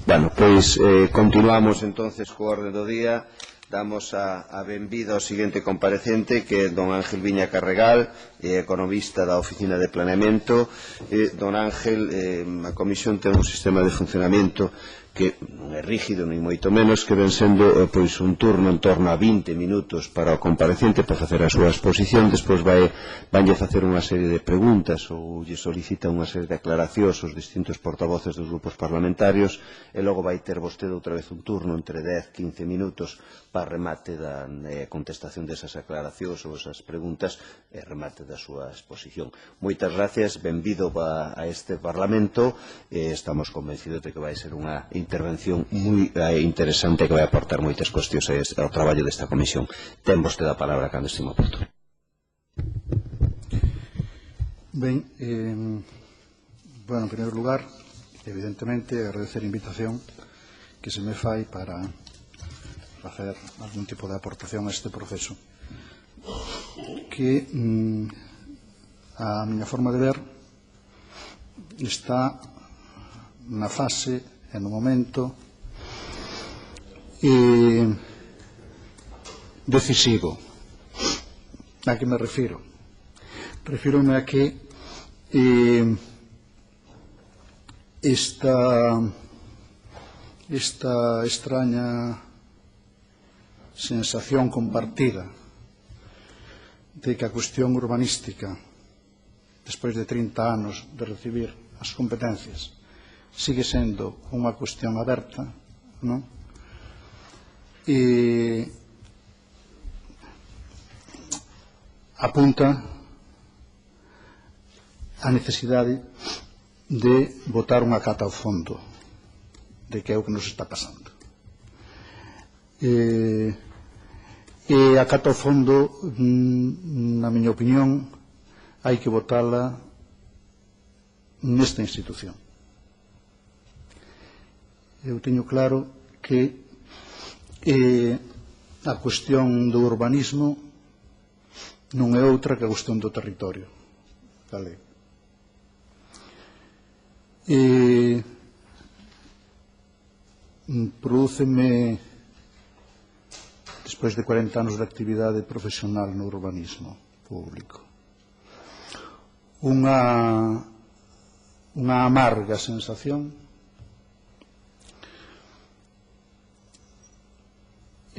Bueno, pois continuamos entonces co orde do día. Damos a benvida ao seguinte comparecente, que é don Ángel Viña Carregal, economista da Oficina de Planeamento. Don Ángel, a Comisión ten un sistema de funcionamento que non é rígido, nem moito menos, que ven sendo pois un turno en torno a 20 minutos para o comparecente para facer a súa exposición. Despois vanlle facer unha serie de preguntas ou lle solicita unha serie de aclaracións aos distintos portavoces dos grupos parlamentarios, e logo vai ter vostede outra vez un turno entre 10-15 minutos para remate da contestación desas aclaracións ou esas preguntas e remate da súa exposición. Moitas gracias, benvido a este Parlamento. Estamos convencidos de que vai ser unha intervención moi interesante que vai aportar moitas cuestións ao traballo desta comisión. Ten vostede a palabra cando estimo oportuno. Ben, bueno, en primeiro lugar, evidentemente, agradecer a invitación que se me fai para facer algún tipo de aportación a este proceso que, a miña forma de ver, está na fase e no momento decisivo. A que me refiro? Refírome a que esta extraña sensación compartida de que a cuestión urbanística, despois de 30 anos de recibir as competencias, sigue sendo unha cuestión aberta, non? E apunta a necesidade de botar unha cata ao fondo de que é o que nos está pasando. E a cata ao fondo, na miña opinión, hai que botala nesta institución. Eu teño claro que a cuestión do urbanismo non é outra que a cuestión do territorio galego. Prodúceme, despois de 40 anos de actividade profesional no urbanismo público, unha amarga sensación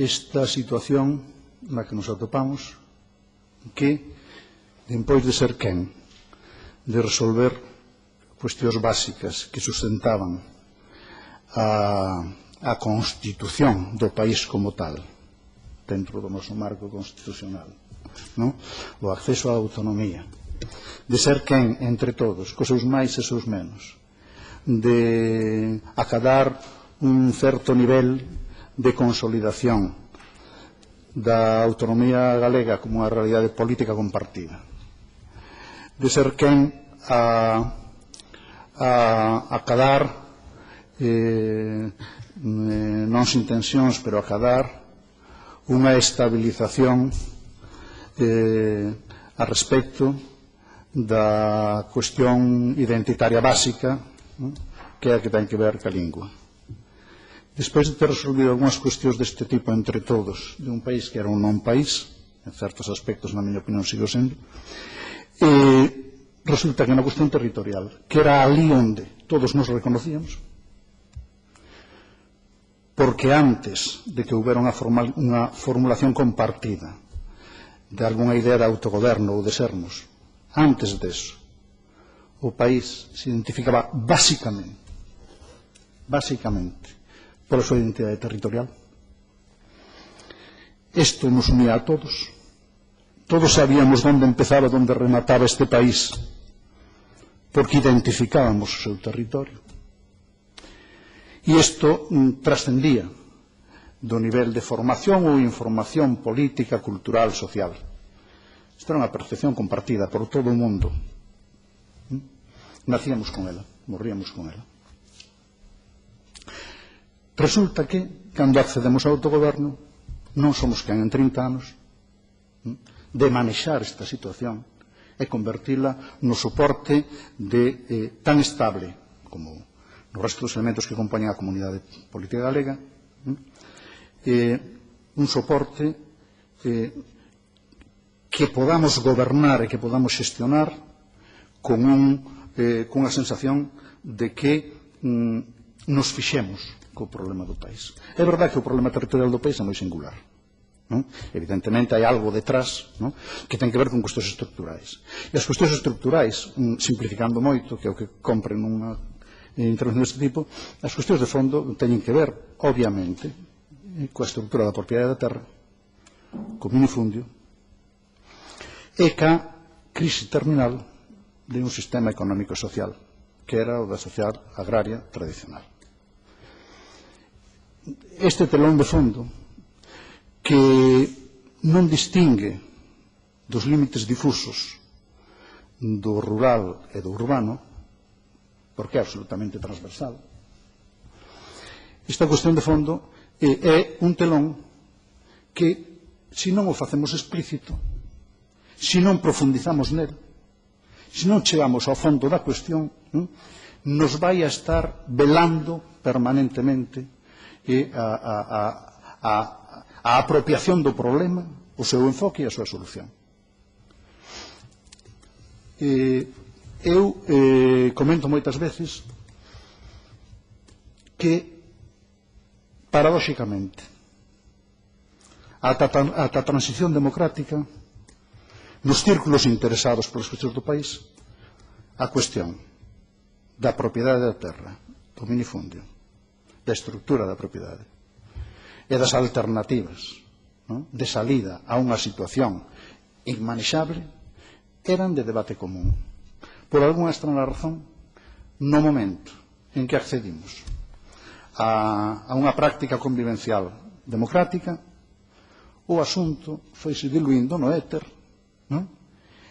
esta situación na que nos atopamos, que, despois de ser quen de resolver cuestións básicas que sustentaban a constitución do país como tal, dentro do noso marco constitucional, non? O acceso á autonomía, de ser quen entre todos, cos seus máis e seus menos, de acadar un certo nivel de consolidación da autonomía galega como unha realidade política compartida, de ser quen a acadar non sin tensións, pero acadar unha estabilización a respecto da cuestión identitaria básica, que é a que ten que ver ca lingua. Despois de ter resolvido algunhas cuestións deste tipo entre todos, de un país que era un non país, en certos aspectos, na miña opinión, sigo sendo, resulta que na cuestión territorial, que era ali onde todos nos reconocíamos, porque antes de que houbera unha formulación compartida de algunha idea de autogoberno ou de sermos, antes deso, o país se identificaba basicamente pola súa identidade territorial. Isto nos unía a todos. Todos sabíamos onde empezaba e onde remataba este país, porque identificábamos o seu territorio. E isto trascendía do nivel de formación ou información política, cultural, social. Isto era unha percepción compartida por todo o mundo. Nacíamos con ela, morríamos con ela. Resulta que, cando accedemos ao autogoberno, non somos quen en 30 anos de manexar esta situación e convertila no soporte tan estable como no resto dos elementos que acompañan a comunidade política galega, un soporte que podamos gobernar e que podamos xestionar con unha sensación de que nos fixemos co problema do país. É verdade que o problema territorial do país é moi singular. Evidentemente hai algo detrás que ten que ver con cuestións estructurais. E as cuestións estructurais, simplificando moito, que é o que compren nunha intervención deste tipo, as cuestións de fondo teñen que ver, obviamente, coa estructura da propiedade da terra, co minifundio, e ca crise terminal de un sistema económico e social, que era o da sociedade agraria tradicional. Este telón de fondo que non distingue dos límites difusos do rural e do urbano, porque é absolutamente transversal. Esta cuestión de fondo é un telón que, se non o facemos explícito, se non profundizamos nel, se non chegamos ao fondo da cuestión, nos vai a estar velando permanentemente a apropiación do problema, o seu enfoque e a súa solución. Eu comento moitas veces que, paradóxicamente, ata a transición democrática, nos círculos interesados polas cuestións do país, a cuestión da propiedade da terra, do minifundio, da estructura da propiedade e das alternativas de salida a unha situación inmanexable eran de debate común. Por algunha extraña razón, no momento en que accedimos a unha práctica convivencial democrática, o asunto foise diluindo no éter,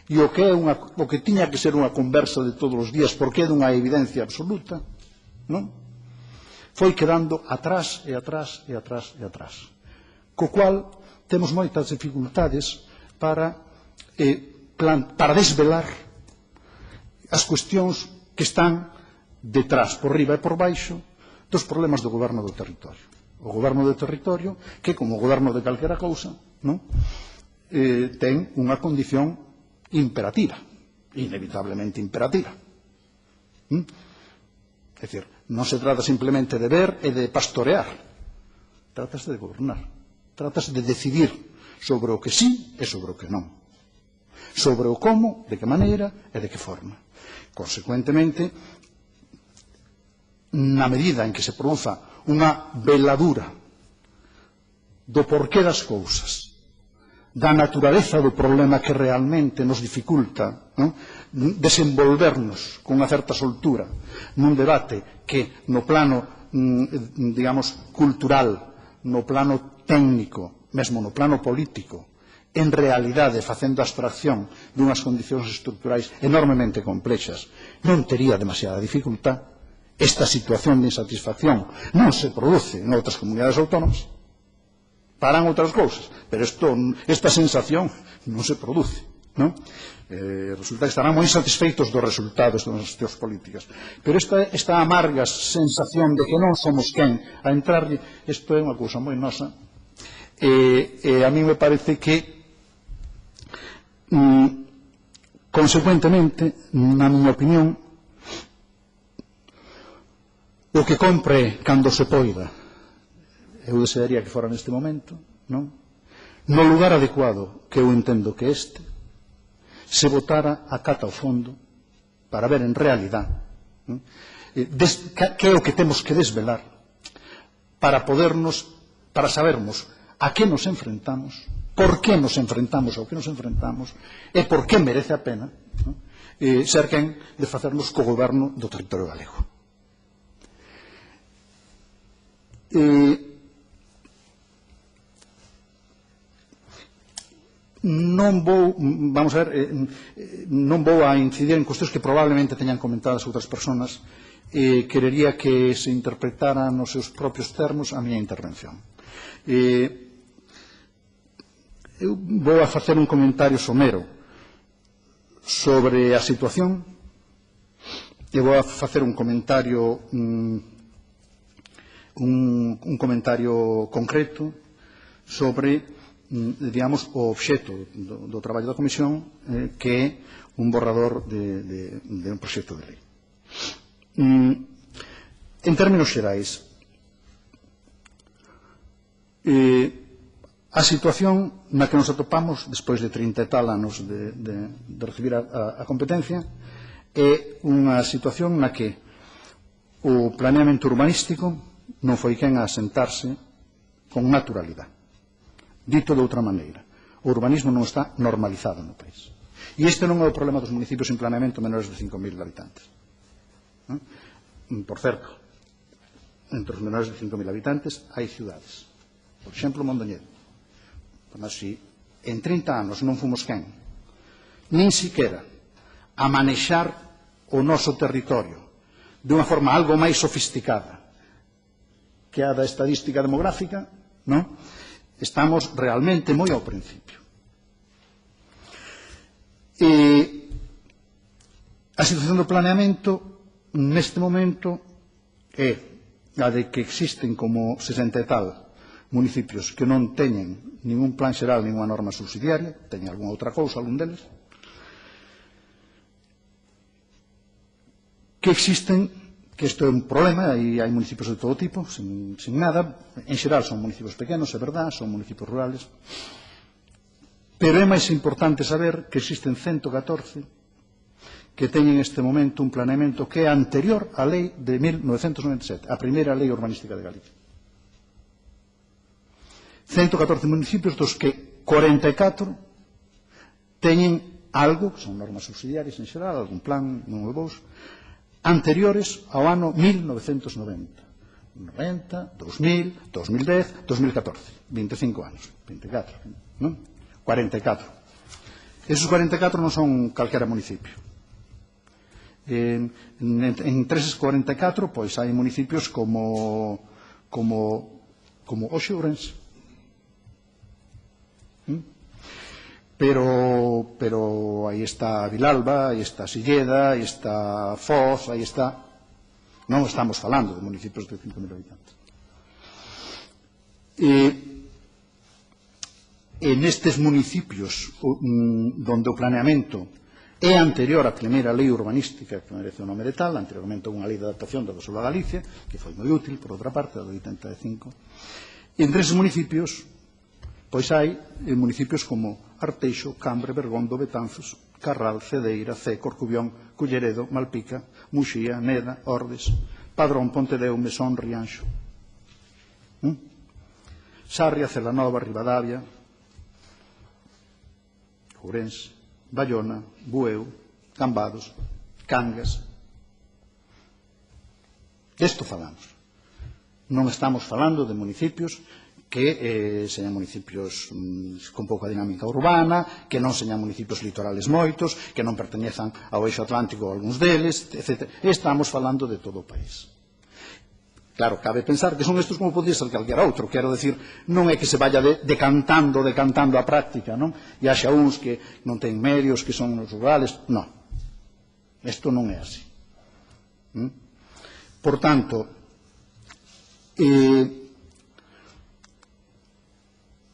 e o que tiña que ser unha conversa de todos os días, porque é dunha evidencia absoluta, foi quedando atrás e atrás e atrás e atrás. Co cual temos moitas dificultades para desvelar as cuestións que están detrás, por riba e por baixo, dos problemas do goberno do territorio. O goberno do territorio, que como o goberno de calquera cousa, ten unha condición imperativa, inevitablemente imperativa. É dicir, non se trata simplemente de ver e de pastorear, trátase de gobernar, trátase de decidir sobre o que sí e sobre o que non, sobre o como, de que maneira e de que forma. Consecuentemente, na medida en que se produza unha veladura do porqué das cousas, da naturaleza do problema que realmente nos dificulta desenvolvernos con unha certa soltura nun debate que no plano, digamos, cultural, no plano técnico, mesmo no plano político, en realidade facendo abstracción dunhas condicións estructurais enormemente complexas, non tería demasiada dificultad. Esta situación de insatisfacción non se produce en outras comunidades autónomas, paran outras cousas, pero esta sensación non se produce, resulta que estarán moi satisfeitos dos resultados das cuestións políticas, pero esta amarga sensación de que non somos quen a entrarlle, isto é unha cousa moi nosa, e a mí me parece que consecuentemente, na miña opinión, o que compre cando se poida, eu desearía que fora neste momento, no lugar adecuado que eu entendo que se votara a cata ao fondo para ver en realidade que é o que temos que desvelar para sabermos a que nos enfrentamos, por que nos enfrentamos ao que nos enfrentamos e por que merece a pena ser quen de facernos co goberno do territorio galego. Non vou a incidir en cuestións que probablemente teñan comentadas outras persoas e querería que se interpretara nos seus propios termos a miña intervención. Eu vou a facer un comentario somero sobre a situación eu vou facer un comentario un comentario concreto sobre, digamos, o obxecto do traballo da Comisión, que é un borrador de un proxecto de lei. En términos xerais, a situación na que nos atopamos despois de 30 e tal anos de recibir a competencia é unha situación na que o planeamento urbanístico non foi quen a asentarse con naturalidade. Dito de outra maneira, o urbanismo non está normalizado no país. E este non é o problema dos municipios en planeamento menores de 5.000 habitantes. Por certo, entre os menores de 5.000 habitantes hai cidades. Por exemplo, Mondoñedo. Mas se en 30 anos non fomos quen, nin siquiera a manexar o noso territorio de unha forma algo máis sofisticada que a da estadística demográfica, non? Estamos realmente moi ao principio. A situación do planeamento neste momento é a de que existen como 60 e tal municipios que non teñen ningún plan xeral, ninguna norma subsidiaria, teñen algunha outra cousa, algún deles, que existen, que isto é un problema, e hai municipios de todo tipo, sin nada, en xeral son municipios pequenos, é verdad, son municipios rurales, pero é máis importante saber que existen 114 que teñen neste momento un planeamento que é anterior á lei de 1997, a primeira lei urbanística de Galicia. 114 municipios dos que 44 teñen algo, que son normas subsidiarias en xeral, algún plan, non o vos, anteriores ao ano 1990. 90, 2000, 2010, 2014. 25 anos. 24, non? 44. Esos 44 non son calquera municipio. Entre eses 44, pois hai municipios como Oxe Ourense. Pero aí está Vilalba, aí está Silleda, aí está Foz, aí está... Non estamos falando de municipios de 5.000 habitantes. E nestes municipios donde o planeamento é anterior á primeira lei urbanística que merece o nome de tal, anteriormente unha lei de adaptación da Sola Galicia, que foi moi útil, por outra parte, a do 85. E entre eses municipios, pois hai municipios como Arteixo, Cambre, Bergondo, Betanzos, Carral, Cedeira, Cee, Corcubión, Culleredo, Malpica, Muxía, Neda, Ordes, Padrón, Pontedeu, Mesón, Rianxo, Sarria, Celanova, Ribadavia, Ourense, Bayona, Bueu, Cambados, Cangas. Desto falamos. Non estamos falando de municipios que señan municipios con pouca dinámica urbana, que non señan municipios litorales moitos, que non pertenezan ao eixo atlántico algúns deles, etc. Estamos falando de todo o país. Claro, cabe pensar que son estes como podía ser calquera outro, quero decir, non é que se vaya decantando a práctica, non? E haxa uns que non ten medios, que son os rurales, non. Isto non é así. Por tanto,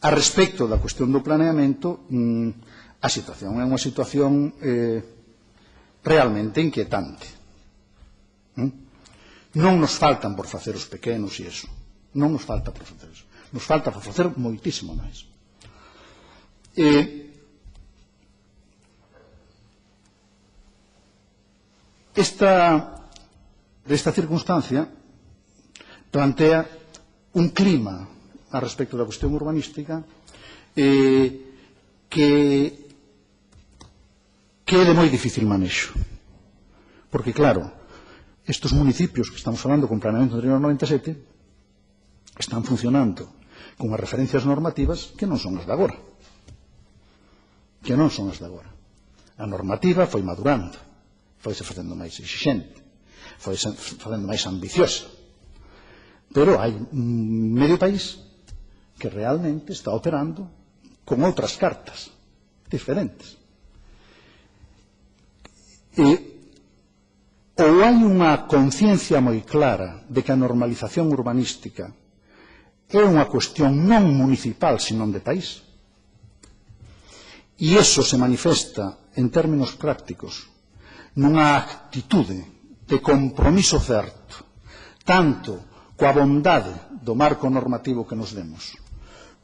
a respecto da cuestión do planeamento, a situación é unha situación realmente inquietante. Non nos faltan por facer os pequenos e iso. Non nos falta por facer iso. Nos falta por facer moitísimo máis. Esta circunstancia plantea un clima a respecto da cuestión urbanística que é de moi difícil manexo. Porque, claro, estes municipios que estamos falando con planeamento anterior ao 97 están funcionando con as referencias normativas que non son as de agora. A normativa foi madurando, foise facendo máis exixente, foise facendo máis ambiciosa. Pero hai un medio país que realmente está operando con outras cartas diferentes. Ou pero hai unha conciencia moi clara de que a normalización urbanística é unha cuestión non municipal, senón de país. E iso se manifesta en términos prácticos nunha actitude de compromiso certo, tanto coa bondade do marco normativo que nos demos,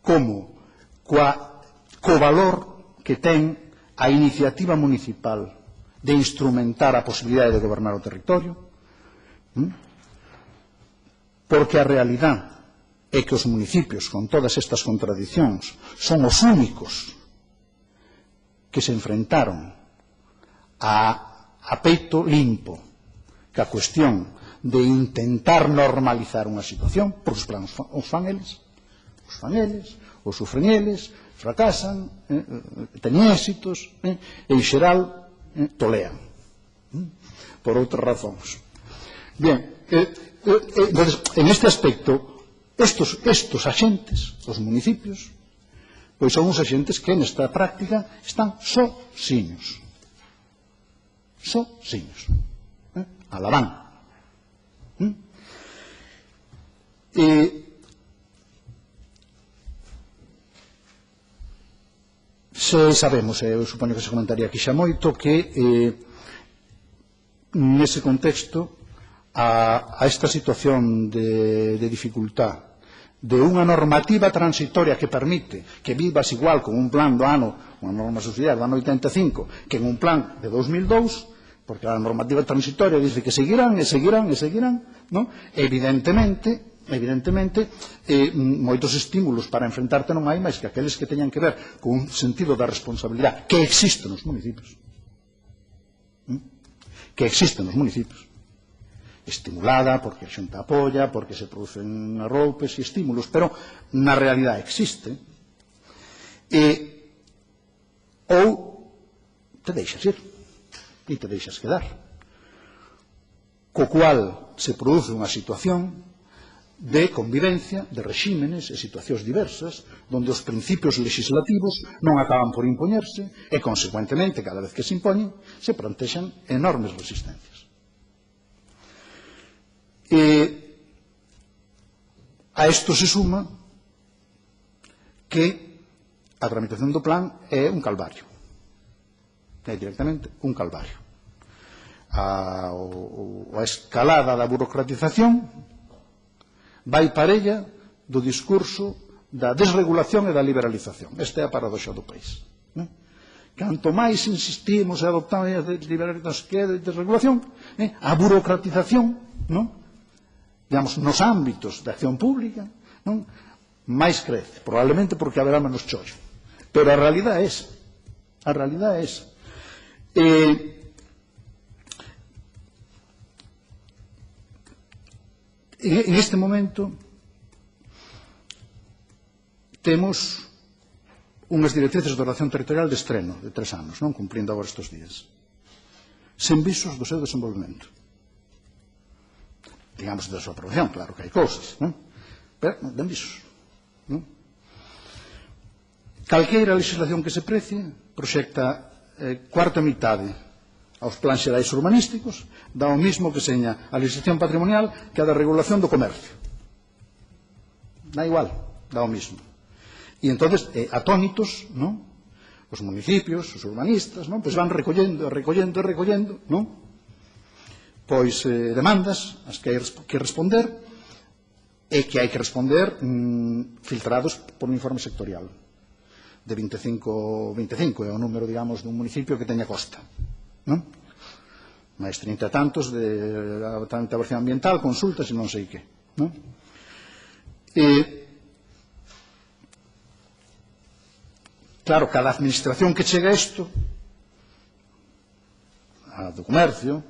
como co valor que ten a iniciativa municipal de instrumentar a posibilidade de gobernar o territorio, porque a realidade é que os municipios, con todas estas contradicións, son os únicos que se enfrentaron a peito limpo que a cuestión de intentar normalizar unha situación, porque os planos os fan eles, os sufren eles, fracasan, teñen éxitos, e en xeral tolean, por outras razóns. Bien, entonces, en este aspecto, estos axentes, os municipios, pois son os axentes que nesta práctica están sozinhos. A la van. Se sabemos, eu supoño que se comentaría aquí xa moito, que nese contexto a esta situación de dificultad de unha normativa transitoria que permite que vivas igual con un plan do ano, unha norma subsidiaria do ano 85, que en un plan de 2002, porque a normativa transitoria dice que seguirán, non? Evidentemente, moitos estímulos para enfrentarte non hai máis que aqueles que teñan que ver con un sentido da responsabilidade que existe nos municipios. Estimulada porque a xente apoia, porque se producen arroupes e estímulos, pero na realidade existe, ou te deixas ir e te deixas quedar, co cual se produce unha situación de convivencia, de rexímenes e situacións diversas, onde os principios legislativos non acaban por impoñerse e, consecuentemente, cada vez que se impoñen, se plantexan enormes resistencias. A isto se suma que a tramitación do plan é un calvario. É directamente un calvario. A escalada da burocratización vai parella do discurso da desregulación e da liberalización. Esta é a paradoxa do país. Canto máis insistimos e adoptamos a liberalización e a desregulación, a burocratización, non? Digamos, nos ámbitos de acción pública, non? Máis crece, probablemente porque haberá menos chollo. Pero a realidade é esa. A realidade é esa. En este momento temos unhas directrices de ordenación territorial de estreno de 3 anos, non? Cumprindo agora estes días. Sen visos do seu desenvolvemento. Digamos, da súa aprobación, claro que hai cousas, non? Pero non den visos, non? Calqueira legislación que se precie proxecta cuarta mitade aos plans xerais urbanísticos, dá o mismo que seña a legislación patrimonial que a da regulación do comercio. Dá igual, dá o mismo. E entonces, atónitos, non? Os municipios, os urbanistas, non? Pois van recollendo, non? Pois demandas as que hai que responder e que hai que responder filtrados por un informe sectorial de 25 é o número, digamos, dun municipio que teña costa, non? Mais 30 e tantos de evaluación ambiental, consultas e non sei que, non? Claro, cada administración que chega a isto, a do comercio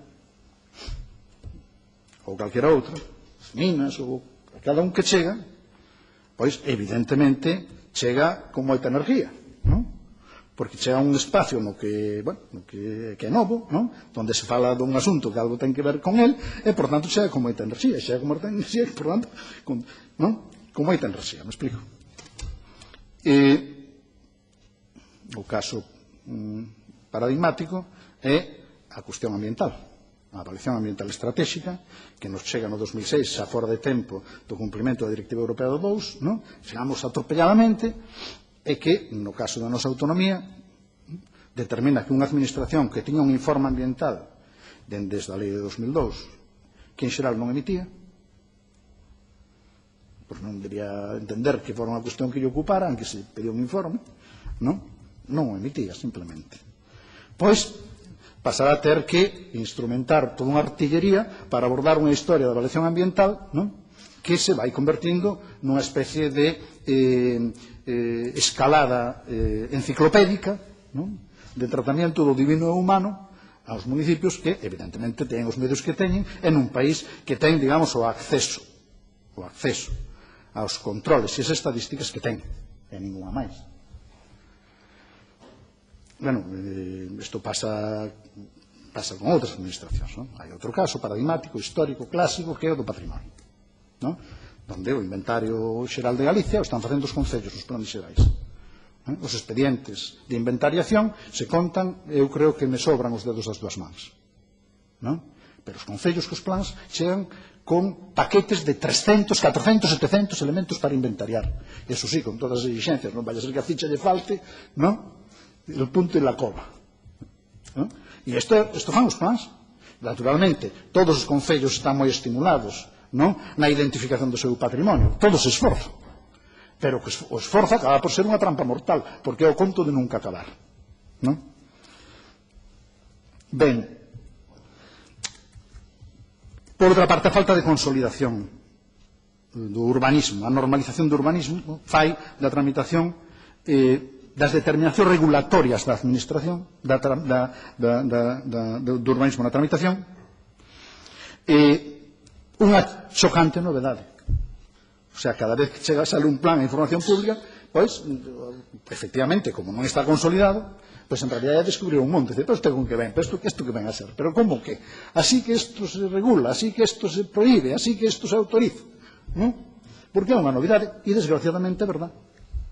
ou calquera outra, as minas, ou cada un que chega, pois, evidentemente, chega con moita energía, non? Porque chega a un espacio no que é novo, non? Onde se fala dun asunto que algo ten que ver con el, e, por tanto, chega con moita enerxía, e, por tanto, non? Con moita enerxía, me explico. O caso paradigmático é a cuestión ambiental. a avaliación ambiental estratégica, que nos chega no 2006, xa fora de tempo do cumprimento da Directiva Europea do 2, non? Chegamos atropelladamente, e que, no caso da nosa autonomía, determina que unha administración que tiña un informe ambiental desde a lei de 2002, que en xeral non emitía, pois non debería entender que fora unha cuestión que lle ocupara, aunque se pedía un informe, non o emitía, simplemente. Pois, pasará a ter que instrumentar toda unha artillería para abordar unha historia de avaliación ambiental, non? Que se vai convertindo nunha especie de escalada enciclopédica, non? De tratamento do divino e humano aos municipios que, evidentemente, teñen os medios que teñen en un país que ten, digamos, o acceso aos controles e as estadísticas que ten, e ninguna máis. Bueno, isto pasa con outras administracións, non? Hai outro caso paradigmático, histórico, clásico, que é o do patrimonio, non? Donde o inventario xeral de Galicia o están facendo os concellos, os planes xerais. Os expedientes de inventariación se contan, eu creo que me sobran os dedos das dúas mans, non? Pero os concellos que os plans chegan con paquetes de 300, 400, 700 elementos para inventariar. Eso sí, con todas as exixencias, non vaya a ser que a ficha lle falte, non? El punto e la coma. E isto fan os plans. Naturalmente, todos os concellos están moi estimulados, non? Na identificación do seu patrimonio. Todo se esforza. Pero o esforzo acaba por ser unha trampa mortal, porque é o conto de nunca acabar. Non? Ben, por outra parte, a falta de consolidación do urbanismo, a normalización do urbanismo fai da tramitación das determinacións regulatorias da administración do urbanismo na tramitación unha chocante novedade. O sea, cada vez que sale un plan de información pública, pois, efectivamente, como non está consolidado, pois en realidad é descubrir un monte. Pero isto con que ven, pero isto que ven a ser. Pero como que? Así que isto se regula, así que isto se prohíbe, así que isto se autoriza. Non? Porque é unha novidade, e desgraciadamente é verdade.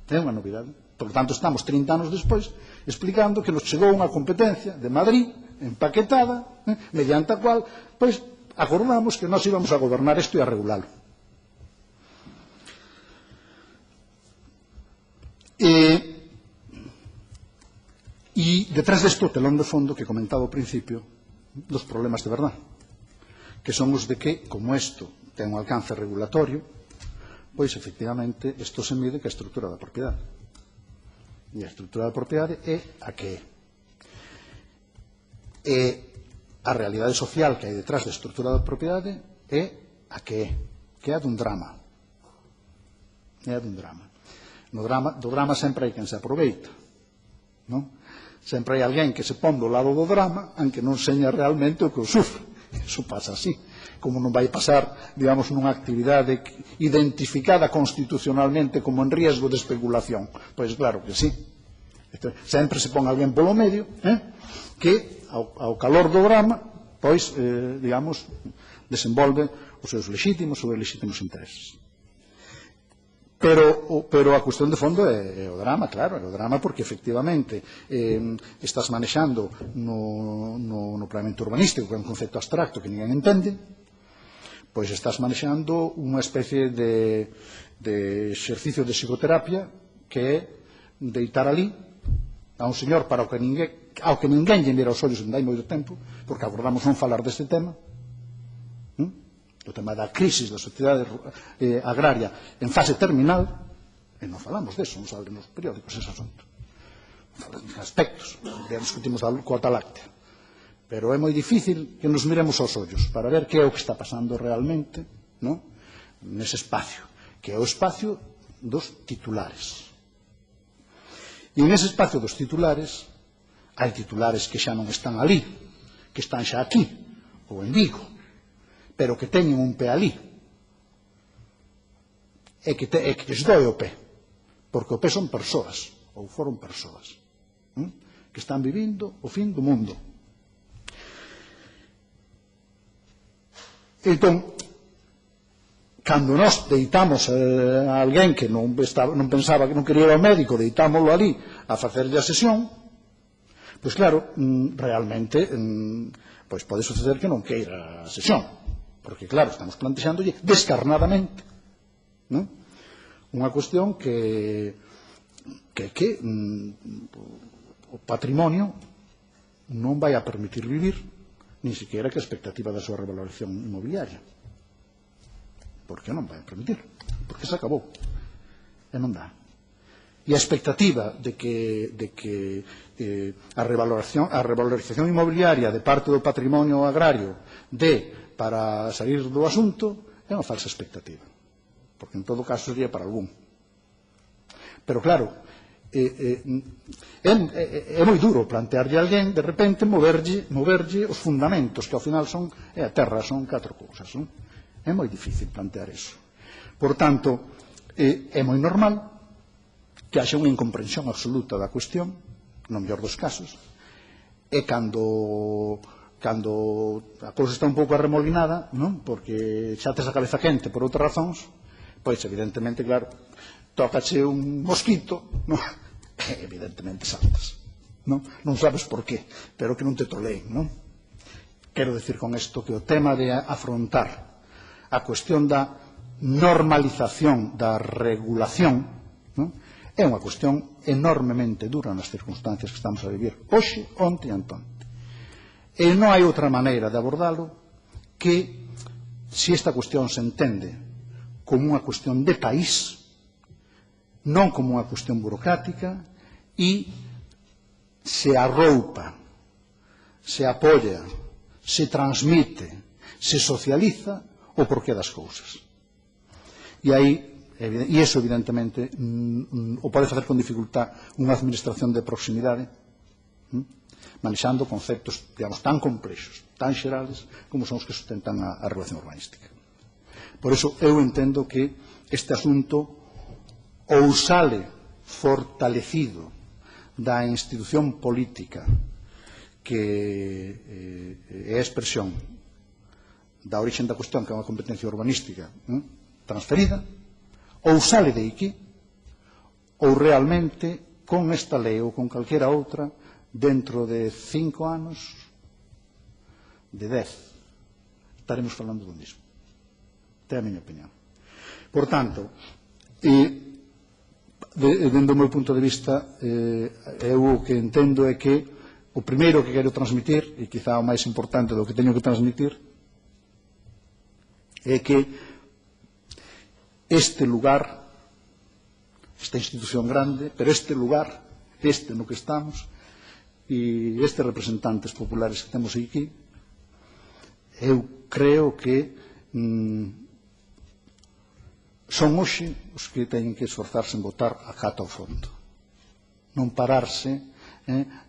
É unha novidade. Por lo tanto, estamos 30 anos despois explicando que nos chegou unha competencia de Madrid, empaquetada, mediante a cual, pois, acordamos que nós íbamos a gobernar isto e a regulalo. E detrás desto, o telón de fondo que comentaba ao principio, dos problemas de verdade, que son os de que, como isto ten un alcance regulatorio, pois, efectivamente, isto se mide que a estrutura da propiedade. E a estrutura da propiedade é a que é. E a realidade social que hai detrás da estrutura da propiedade é a que é a dun drama. É a dun drama. Do drama sempre hai quen se aproveita, non? Sempre hai alguén que se pon do lado do drama, aunque non seña realmente o que o sufre. Iso pasa así. Como non vai pasar, digamos, nunha actividade identificada constitucionalmente como en riesgo de especulación. Pois claro que sí. Sempre se pon alguén polo medio, que ao calor do drama, pois, digamos, desenvolve os seus lexítimos ou ilegítimos intereses. Pero a cuestión de fondo é o drama, claro, é o drama porque efectivamente estás manexando no planeamento urbanístico, que é un concepto abstracto que ninguén entende, pois estás manexando unha especie de exercicio de psicoterapia que é deitar ali a un señor para ao que ninguén lle mira os ollos en dai moito tempo, porque acordamos non falar deste tema, o tema da crisis da sociedade agraria en fase terminal, e non falamos deso, non sale nos periódicos ese asunto. Falamos de aspectos, ya discutimos da cuota láctea. Pero é moi difícil que nos miremos aos ollos para ver que é o que está pasando realmente, non? Nese espacio, que é o espacio dos titulares. E nese espacio dos titulares hai titulares que xa non están ali, que están xa aquí, ou en Vigo, pero que teñen un pé ali, e que lles doi o pé, porque o pé son persoas, ou foron persoas, que están vivindo o fin do mundo. Entón, cando nós deitamos a alguén que non pensaba que non quería ir ao médico, deitámoslo ali a facerlle a sesión, pois claro, realmente pois pode suceder que non queira a sesión, porque claro, estamos plantexándolle descarnadamente, non? Unha cuestión que o patrimonio non vai a permitir vivir nin siquiera que a expectativa da súa revalorización inmobiliaria, porque non vai a permitir, porque se acabou e non dá. E a expectativa de que a revalorización inmobiliaria de parte do patrimonio agrario dé para salir do asunto é unha falsa expectativa, porque en todo caso sería para algún. Pero claro, é moi duro plantearlle a alguén de repente moverlle os fundamentos, que ao final son a terra, son 4 cousas, non? É moi difícil plantear eso. Por tanto, é moi normal que haxa unha incomprensión absoluta da cuestión, no mellor dos casos, e cando a cousa está un pouco arremolinada, non? Porque xa tes a cabeza quente por outras razóns, pois evidentemente, claro, tócache un mosquito, non? Evidentemente saltas, non? Non sabes por qué, pero que non te toleen, non? Quero decir con isto que o tema de afrontar a cuestión da normalización da regulación, non? É unha cuestión enormemente dura nas circunstancias que estamos a vivir hoxe, onte e antonte. E non hai outra maneira de abordalo que, se esta cuestión se entende como unha cuestión de país, non como unha cuestión burocrática, e se arroupa, se apoia, se transmite, se socializa o porqué das cousas. E aí, e iso evidentemente o pode facer con dificultad unha administración de proximidade, manexando conceptos, digamos, tan complexos, tan xerales, como son os que sustentan a regulación urbanística. Por iso eu entendo que este asunto ou sale fortalecido da institución política que é a expresión da origen da cuestión, que é unha competencia urbanística transferida, ou sale de aquí, ou realmente con esta lei ou con calquera outra, dentro de 5 anos, de 10, estaremos falando do mismo. Esta é a miña opinión. Por tanto, dentro do meu punto de vista, eu o que entendo é que o primeiro que quero transmitir, e quizá o máis importante do que teño que transmitir, é que este lugar, esta institución grande, pero este lugar, este no que estamos, e estes representantes populares que temos aquí, eu creo que son hoxe os que teñen que esforzarse en botar a cata ao fondo. Non pararse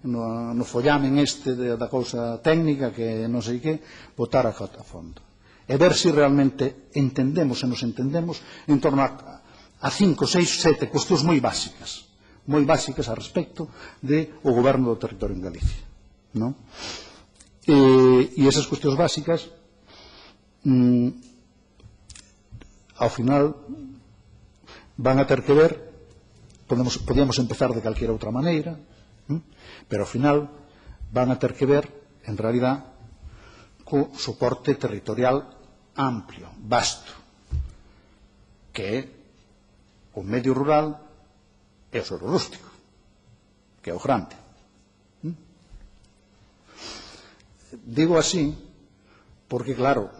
no follamen este da cousa técnica, que non sei que, botar a cata ao fondo. E ver se realmente entendemos e nos entendemos en torno a 5, 6, 7 cuestións moi básicas a respecto do goberno do territorio en Galicia, non? E esas cuestións básicas ao final van a ter que ver, podíamos empezar de calquera outra maneira, pero ao final van a ter que ver, en realidad, co soporte territorial amplio, vasto, que é o medio rural e o suelo rústico, que é o grande. Digo así porque, claro,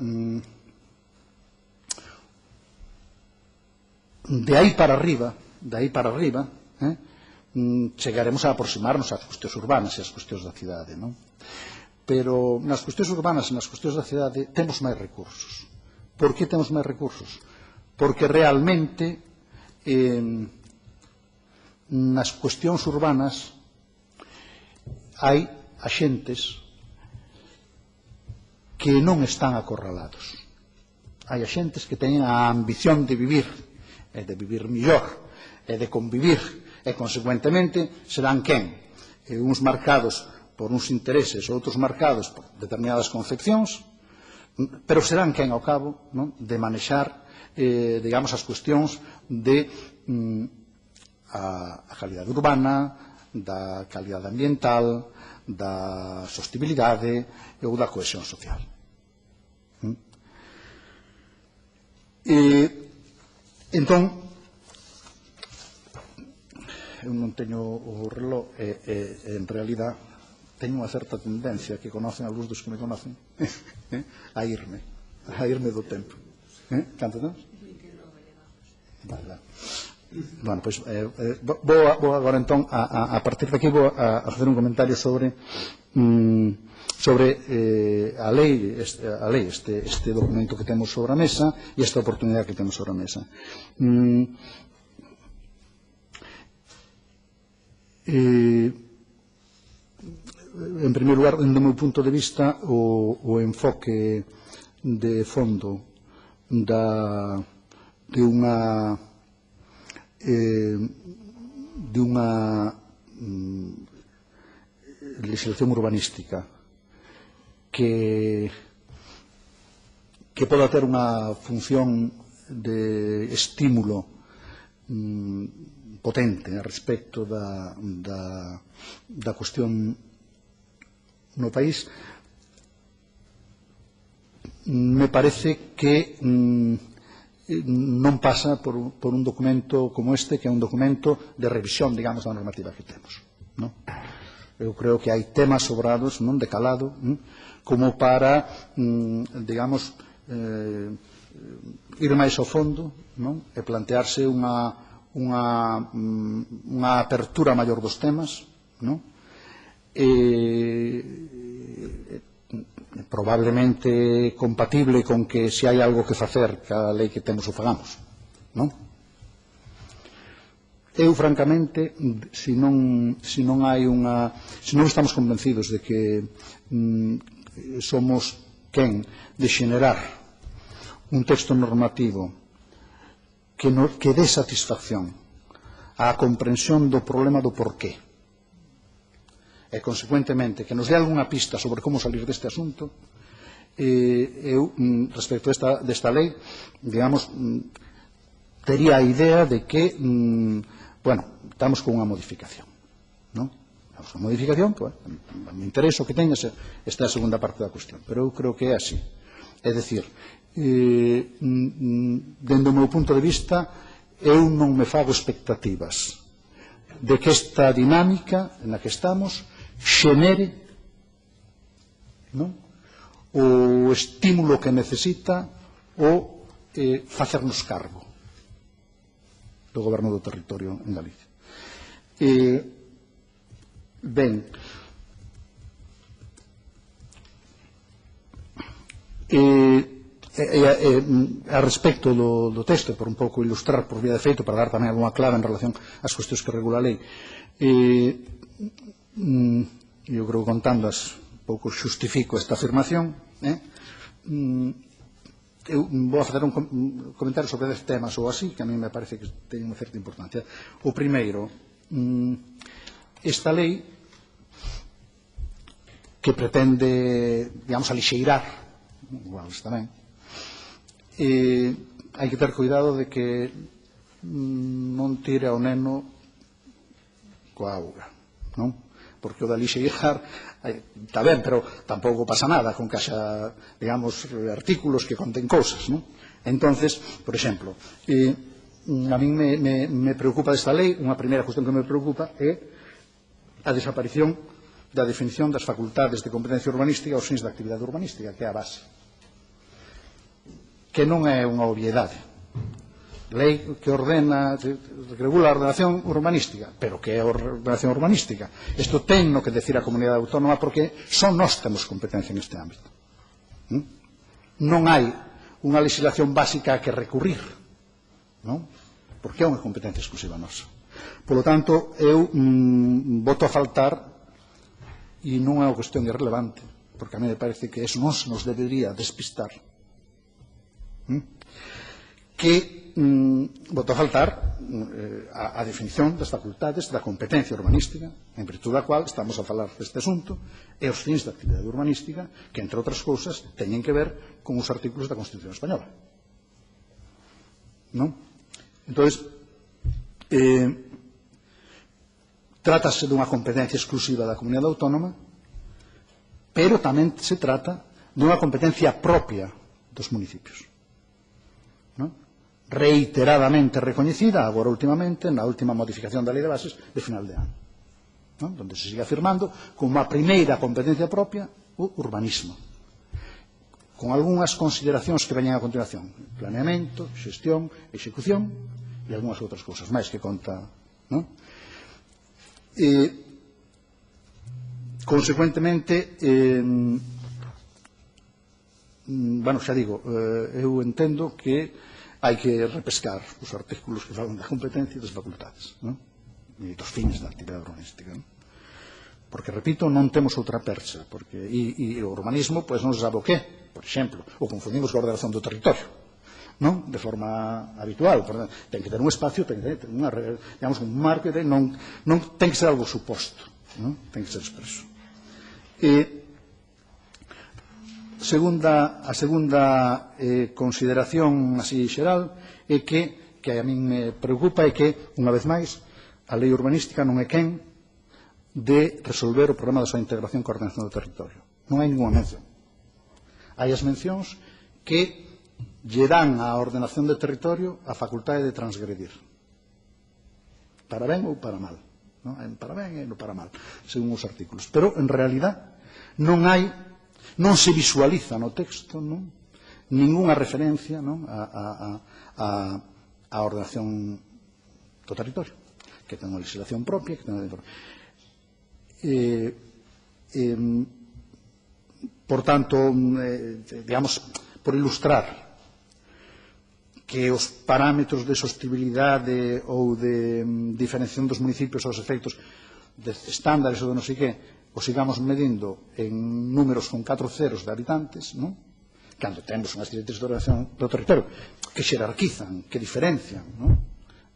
de aí para arriba, chegaremos a aproximarnos ás cuestións urbanas e ás cuestións da cidade, non? Pero nas cuestións urbanas e nas cuestións da cidade temos máis recursos. Por que temos máis recursos? Porque realmente nas cuestións urbanas hai axentes que non están acorralados. Hai axentes que teñen a ambición de vivir, e de vivir mellor, e de convivir, e consecuentemente serán quen? Uns marcados por uns intereses, outros marcados por determinadas concepcións, pero serán quen ao cabo, non? De manexar, digamos, as cuestións de a calidade urbana, da calidade ambiental, da sostibilidade ou da cohesión social. Entón, eu non teño o reloj en realidad teño unha certa tendencia que conocen algúns dos que me conocen a irme do tempo. Canto temos? 29 vale. Bueno, pois vou agora entón a partir de aquí vou a facer un comentario sobre a lei, este documento que temos sobre a mesa e esta oportunidade que temos sobre a mesa. En primeiro lugar, do meu punto de vista, o enfoque de fondo de unha legislación urbanística que poda ter unha función de estímulo potente a respecto da cuestión no país, me parece que non pasa por un documento como este, que é un documento de revisión, digamos, da normativa que temos. Eu creo que hai temas sobrados, non de calado, como para, digamos, ir máis ao fondo e plantearse unha apertura maior dos temas, probablemente compatible con que se hai algo que facer cada lei que temos o fagamos, non? Eu, francamente, se non estamos convencidos de que somos quen de xenerar un texto normativo que dé satisfacción á comprensión do problema do porqué e, consecuentemente, que nos dé algunha pista sobre como salir deste asunto, eu, respecto desta lei, digamos, tería a idea de que, estamos con unha modificación, non? Estamos con unha modificación, me interesa o que teña esta segunda parte da cuestión, pero eu creo que é así. É dicir, dende o meu punto de vista, eu non me fago expectativas de que esta dinámica na que estamos xenere o estímulo que necesita o facernos cargo do goberno do territorio en Galicia. Ben, a respecto do texto, por un pouco ilustrar por vía de feito, para dar tamén alguna clave en relación ás cuestións que regula a lei, eu creo que contándoas un pouco xustifico esta afirmación. Eu vou a fazer un comentario sobre 10 temas ou así, que a mí me parece que teñen unha certa importancia. O primeiro, esta lei que pretende, digamos, alixeirar, igual tamén, hai que ter cuidado de que non tire ao neno coa auga, non? Porque o de alixeirar está ben, pero tampouco pasa nada con que haxa, digamos, artículos que conten cousas, non? Entonces, por exemplo, a min me preocupa desta lei, unha primeira cuestión que me preocupa é a desaparición da definición das facultades de competencia urbanística aos fins da actividade urbanística, que é a base, que non é unha obviedade. Lei que ordena, regula a ordenación urbanística, pero que é a ordenación urbanística? Isto ten no que decir a comunidade autónoma, porque son nós que temos competencia neste ámbito. Non hai unha legislación básica a que recurrir, non? Porque é unha competencia exclusiva nosa. Por lo tanto, eu voto a faltar, e non é unha cuestión irrelevante, porque a mí me parece que eso non se nos debería despistar, que voto a faltar a definición das facultades da competencia urbanística, en virtud da cual estamos a falar deste asunto, e os fins da actividade urbanística, que, entre outras cousas, teñen que ver con os artículos da Constitución Española. Non? Entón, trátase dunha competencia exclusiva da comunidade autónoma pero tamén se trata dunha competencia propia dos municipios, non? Reiteradamente recoñecida, agora últimamente, na última modificación da Lei de Bases de final de ano, non? Donde se sigue afirmando como a primeira competencia propia o urbanismo, con algunhas consideracións que veñen a continuación: planeamento, xestión, execución e algunhas outras cousas máis que conta, non? Consecuentemente, bueno, xa digo, eu entendo que hai que repescar os artículos que falan da competencia e das facultades, non? E dos fins da actividade urbanística, non? Porque, repito, non temos outra percha, porque e o urbanismo pois non se sabe o que, por exemplo, o confundimos coa ordenación do territorio, non? De forma habitual, ten que ter un espacio, ten que ter unha, digamos, un marco, non ten que ser algo suposto, non? Ten que ser expreso. A segunda consideración así xeral é que a min me preocupa é que, unha vez máis, a lei urbanística non é quen de resolver o problema da súa integración coa ordenación do territorio. Non hai ninguna mención. Hai as mencións que lle dan á ordenación do territorio a facultade de transgredir, para ben ou para mal, non? Para ben e para mal, según os artículos. Pero, en realidad, non se visualiza no texto, non? Ningunha referencia, non? A ordenación do territorio, que ten unha legislación propia, que ten por tanto, digamos, por ilustrar que os parámetros de sostibilidade ou de diferenciación dos municipios aos efectos de estándares ou de non sei que, os sigamos medindo en números con 4 ceros de habitantes, non? Cando temos unhas directrices de ordenación do territorio que xerarquizan, que diferencian, non?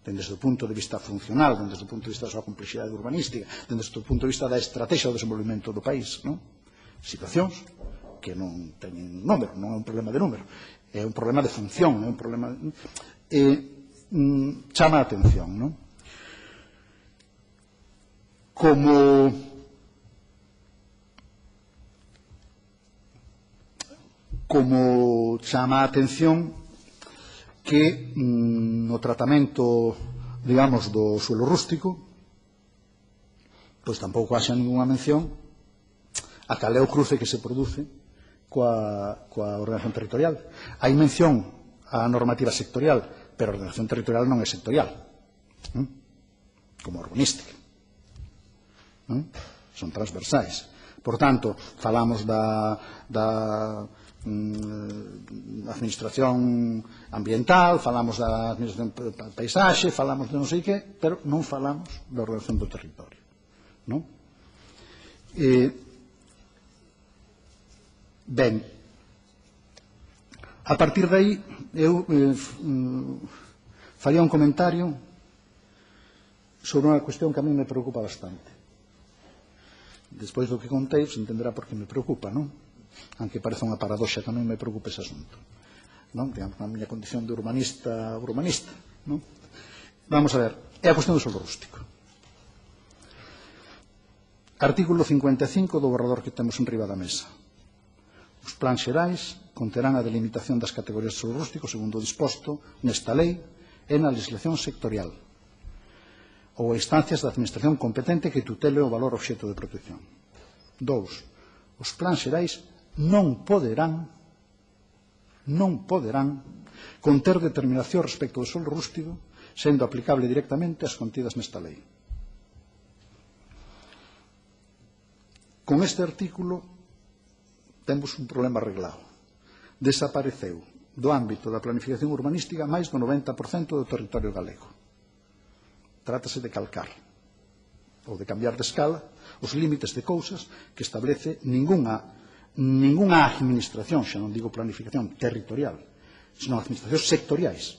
Desde o punto de vista funcional, desde o punto de vista da súa complexidade urbanística, desde o punto de vista da estrategia do desenvolvemento do país, non? Situacións que non teñen número, non é un problema de número, é un problema de función, é un problema... chama a atención, non? Como chama a atención que no tratamento, digamos, do suelo rústico, pois tampouco haxa ninguna mención a cal é o cruce que se produce coa ordenación territorial. Hai mención á normativa sectorial, pero a ordenación territorial non é sectorial, como a urbanística, son transversais. Por tanto, falamos da administración ambiental, falamos da administración paisaxe, falamos de non sei que, pero non falamos da ordenación do territorio, non? Ben, a partir de aí eu faría un comentario sobre unha cuestión que a mí me preocupa bastante. Despois do que contei, se entenderá por que me preocupa, non? Aunque parece unha paradoxa que a mí me preocupa ese asunto, non? Digamos, na miña condición de urbanista, non? Vamos a ver, é a cuestión do suelo rústico. Artículo 55 do borrador que temos en riba da mesa. Os plans xerais conterán a delimitación das categorías de suelo rústico segundo o disposto nesta lei e na legislación sectorial ou a instancias da administración competente que tutele o valor obxecto de protección. 2. Os plans xerais non poderán conter determinación respecto do suelo rústico sendo aplicable directamente ás contidas nesta lei. Con este artículo temos un problema arreglado. Desapareceu do ámbito da planificación urbanística máis do 90% do territorio galego. Trátase de calcar ou de cambiar de escala os límites de cousas que establece ningunha administración, xa non digo planificación territorial, senón administracións sectoriais.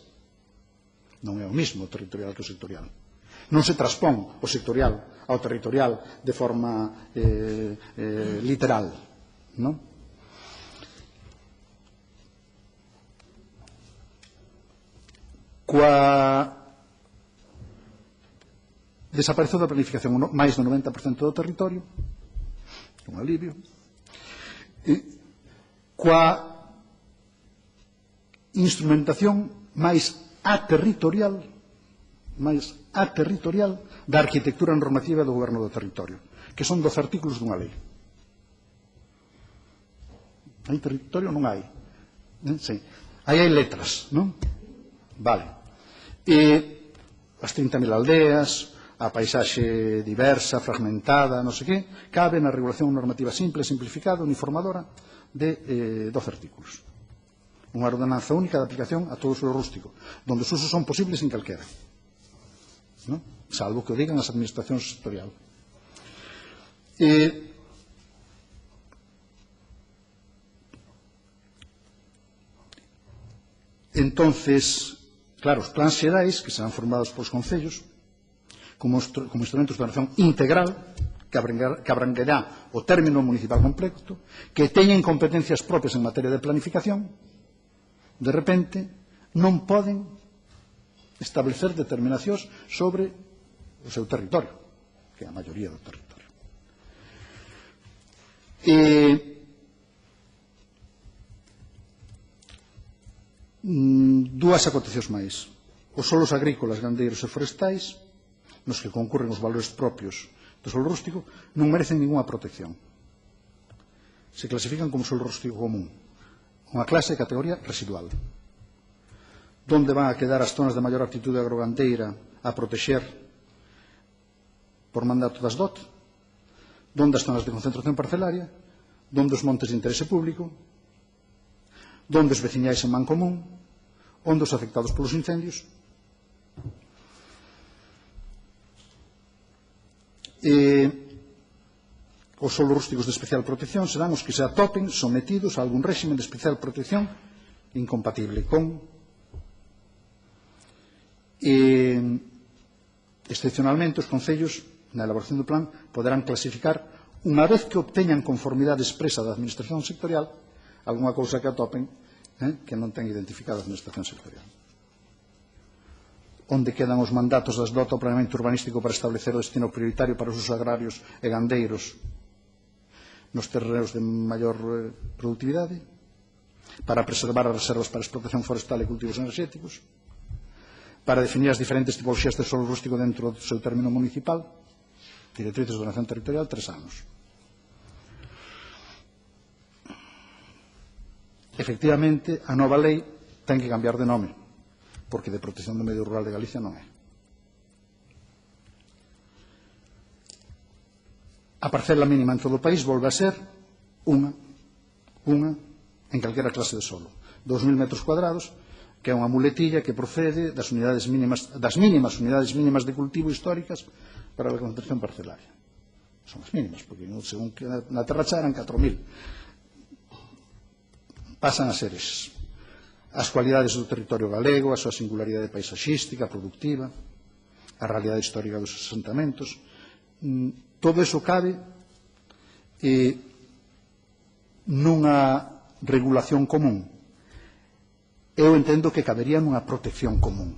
Non é o mismo o territorial que o sectorial. Non se transpón o sectorial ao territorial de forma literal, non? Coa desapareceu da planificación máis do 90% do territorio, un alivio, coa instrumentación máis aterritorial da arquitectura normativa do goberno do territorio, que son 12 artículos dunha lei. Hai territorio? Non hai. Sí. Aí hai letras, non? Vale. E as 30.000 aldeas, a paisaxe diversa, fragmentada, non sei que, cabe na regulación normativa simple, simplificada, uniformadora de 12 artículos. Unha ordenanza única de aplicación a todo o suelo rústico, donde os usos son posibles en calquera, non? Salvo que o digan as administracións sectorial. Entonces, claro, os plans xerais, que serán formados polos concellos, como instrumentos de ordenación integral, que abranguerá o término municipal completo, que teñen competencias propias en materia de planificación, de repente non poden establecer determinacións sobre o seu territorio, que é a maioría do territorio. Dúas acotacións máis. Os solos agrícolas, gandeiros e forestais, nos que concurren os valores propios do solo rústico, non merecen ningunha protección. Se clasifican como solo rústico común, unha clase de categoría residual. Donde van a quedar as zonas de maior aptitude agrogandeira a protexer por mandato das DOT? Donde as zonas de concentración parcelaria? Donde os montes de interese público? Donde os veciñais en man común? Onde os afectados polos incendios? Os solos rústicos de especial protección serán os que se atopen sometidos a algún réxime de especial protección incompatible con excepcionalmente os concellos na elaboración do plan poderán clasificar unha vez que obteñan conformidade expresa da administración sectorial algunha cousa que atopen que non ten identificada a administración sectorial. Onde quedan os mandatos das DOT ao planeamento urbanístico para establecer o destino prioritario para os usos agrarios e gandeiros nos terreos de maior productividade, para preservar as reservas para explotación forestal e cultivos enerxéticos, para definir as diferentes tipoloxías de solo rústico dentro do seu término municipal, directrices de ordenación territorial, 3 anos. Efectivamente, a nova lei ten que cambiar de nome, porque de protección do medio rural de Galicia non é. A parcela mínima en todo o país volve a ser unha en calquera clase de solo. 2.000 metros cuadrados, que é unha muletilla que procede das mínimas unidades mínimas de cultivo históricas para a concentración parcelaria. Son as mínimas, porque según que na Terra Cha eran 4.000. Pasan a ser esas. As cualidades do territorio galego, a súa singularidade paisaxística, productiva, a realidade histórica dos asentamentos, todo iso cabe nunha regulación común. Eu entendo que cabería nunha protección común.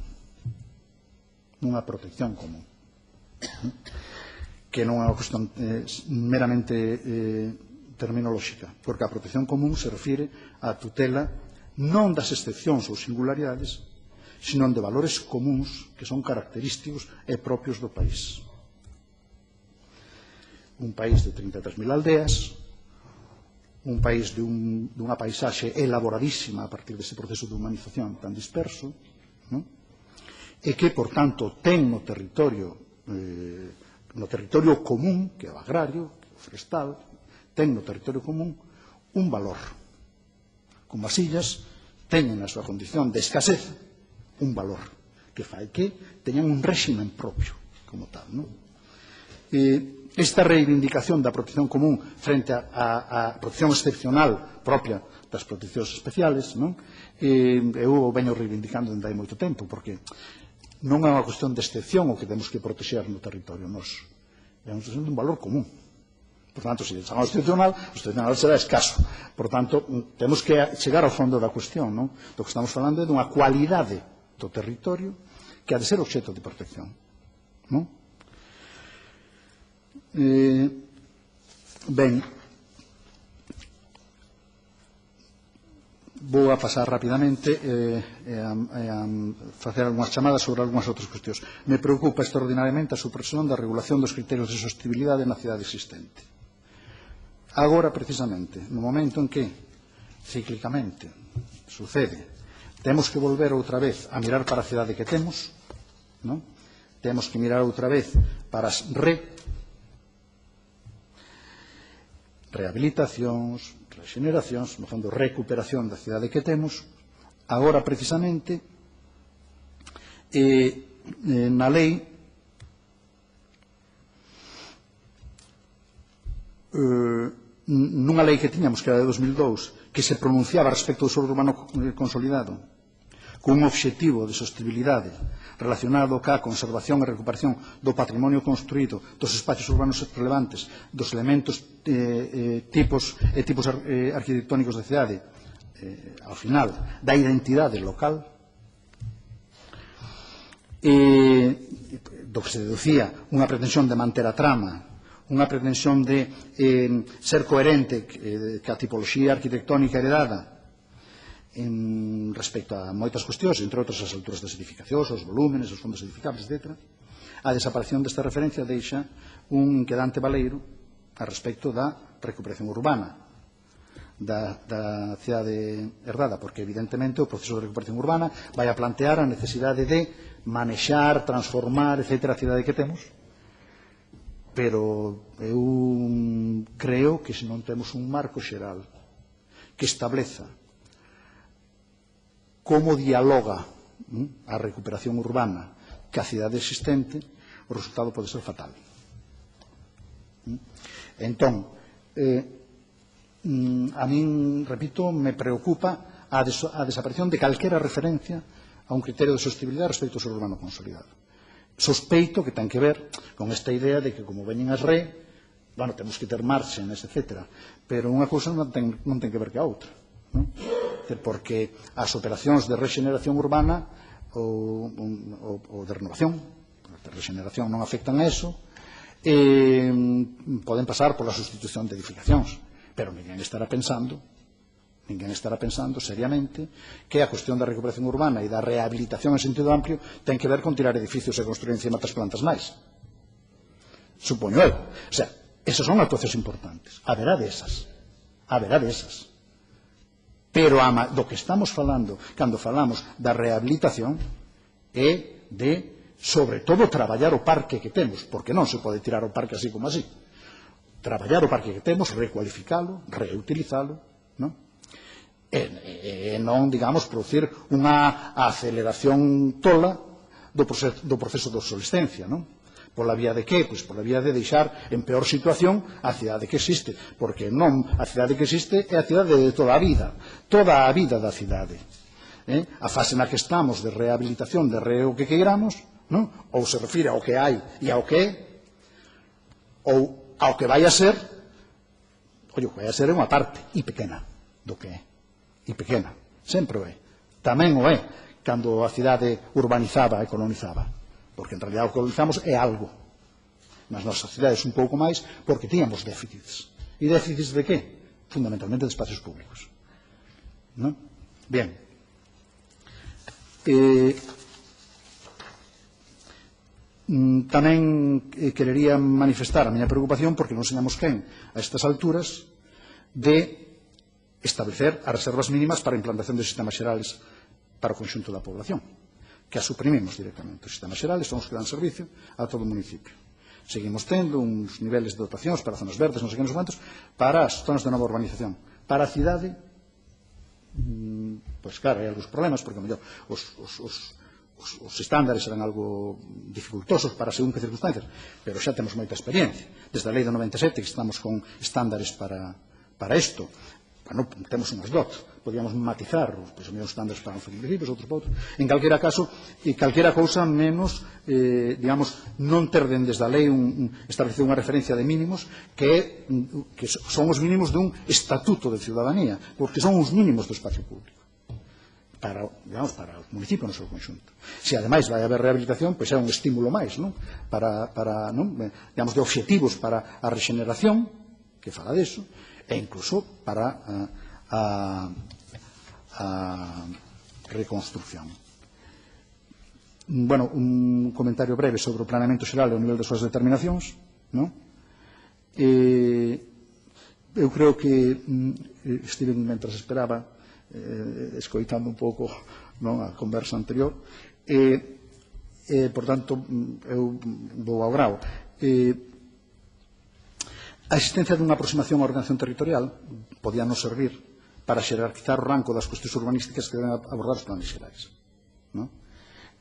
Nunha protección común. Que non é unha cuestión meramente terminolóxica, porque a protección común se refire á tutela non das excepcións ou singularidades, sino de valores comuns que son característicos e propios do país. Un país de 33.000 aldeas, un país dunha paisaxe elaboradísima a partir dese proceso de humanización tan disperso, non? E que, por tanto, ten no territorio común, que é o agrario, que é o forestal, ten no territorio común un valor. Como as illas teñen a súa condición de escasez un valor que fai que teñan un réximen propio como tal, non? Esta reivindicación da protección común frente á protección excepcional propia das proteccións especiales, non? Eu o veño reivindicando dende hai moito tempo, porque non é unha cuestión de excepción o que temos que protexer no territorio noso, é unha cuestión de un valor común. Por tanto, se chama o excepcional será escaso. Por tanto, temos que chegar ao fondo da cuestión, non? Do que estamos falando é dunha cualidade do territorio que ha de ser obxecto de protección, non? Ben, vou a pasar rapidamente a facer algunhas chamadas sobre algunhas outras cuestións. Me preocupa extraordinariamente a supresión da regulación dos criterios de sostenibilidade na cidade existente. Agora, precisamente, no momento en que, cíclicamente, sucede, temos que volver outra vez a mirar para a cidade que temos, non? Temos que mirar outra vez para as rehabilitacións, regeneracións, no fondo, recuperación da cidade que temos. Agora, precisamente, na lei nunha lei que tiñamos, que era de 2002, que se pronunciaba respecto do suelo urbano consolidado, cun obxectivo de sostenibilidade relacionado ca conservación e recuperación do patrimonio construído, dos espacios urbanos relevantes, dos elementos tipos arquitectónicos da cidade, ao final, da identidade local, do que se deducía unha pretensión de manter a trama, unha pretensión de ser coherente ca tipoloxía arquitectónica heredada respecto a moitas cuestións, entre outras as alturas das edificacións, os volúmenes, os fondos edificables, etc. A desaparición desta referencia deixa un inquedante baleiro a respecto da recuperación urbana da cidade herdada, porque evidentemente o proceso de recuperación urbana vai a plantear a necesidade de manexar, transformar, etc. a cidade que temos, pero eu creo que se non temos un marco xeral que estableza como dialoga a recuperación urbana ca cidade existente, o resultado pode ser fatal. Entón, a min, repito, me preocupa a desaparición de calquera referencia a un criterio de sostenibilidade respecto ao suelo urbano consolidado. Sospeito que ten que ver con esta idea de que, como veñen as bueno, temos que ter márgenes, etc. Pero unha cousa non ten que ver que a outra, non? Porque as operacións de regeneración urbana ou de renovación, de regeneración non afectan a eso, poden pasar pola sustitución de edificacións, pero ninguén estará pensando seriamente que a cuestión da recuperación urbana e da rehabilitación en sentido amplio ten que ver con tirar edificios e construir encima das plantas máis. Supoño eu. O sea, esas son actuacións importantes. Haberá desas. Pero do que estamos falando, cando falamos da rehabilitación, é de, sobre todo, traballar o parque que temos, porque non se pode tirar o parque así como así. Traballar o parque que temos, recualificalo, reutilizalo, non? E non, digamos, producir unha aceleración tola do proceso de obsolescencia, non? Pola vía de que? Pois pola vía de deixar en peor situación a cidade que existe, porque non a cidade que existe é a cidade de toda a vida da cidade. A fase na que estamos de rehabilitación, de o que queiramos, non? Ou se refire ao que hai e ao que é, ou ao que vai a ser, o que vai a ser é unha parte, e pequena, do que é. E pequena, sempre o é. Tamén o é cando a cidade urbanizaba e colonizaba, porque en realidad o que colonizamos é algo. Nas nosas cidades un pouco máis, porque tíamos déficits. E déficits de que? Fundamentalmente de espacios públicos. ¿No? Bien. Tamén querería manifestar a miña preocupación porque non señamos quen a estas alturas de establecer as reservas mínimas para a implantación de sistemas xerales para o conxunto da población, que as suprimimos directamente. Os sistemas xerales son os que dan servicio a todo o municipio. Seguimos tendo uns niveles de dotacións para zonas verdes, non sei que nos cuantos, para as zonas de nova urbanización. Para a cidade, pois claro, hai algúns problemas, porque mellor os estándares serán algo dificultosos para según que circunstancias, pero xa temos moita experiencia. Desde a lei do 97 que estamos con estándares para isto. Bueno, temos unhas dots, podíamos matizar os meus estándares para uns municipios, outros para outros. En calquera caso, e calquera cousa menos, digamos, non ter desde a lei establecer unha referencia de mínimos que son os mínimos dun estatuto de ciudadanía, porque son os mínimos do espacio público para os municipios no seu conxunto. Se ademais vai haber rehabilitación, pois é un estímulo máis, non? Para digamos, de obxectivos para a regeneración, que fala deso, e incluso para a a reconstrucción. Bueno, un comentario breve sobre o planeamento xeral e o nivel das súas determinacións, non? Eu creo que estive, mentras esperaba, escoitando un pouco, non, a conversa anterior, por tanto, eu vou ao grao. A existencia dunha aproximación á ordenación territorial podía nos servir para xerarquizar o rango das cuestións urbanísticas que deben abordar os planes xerais, non?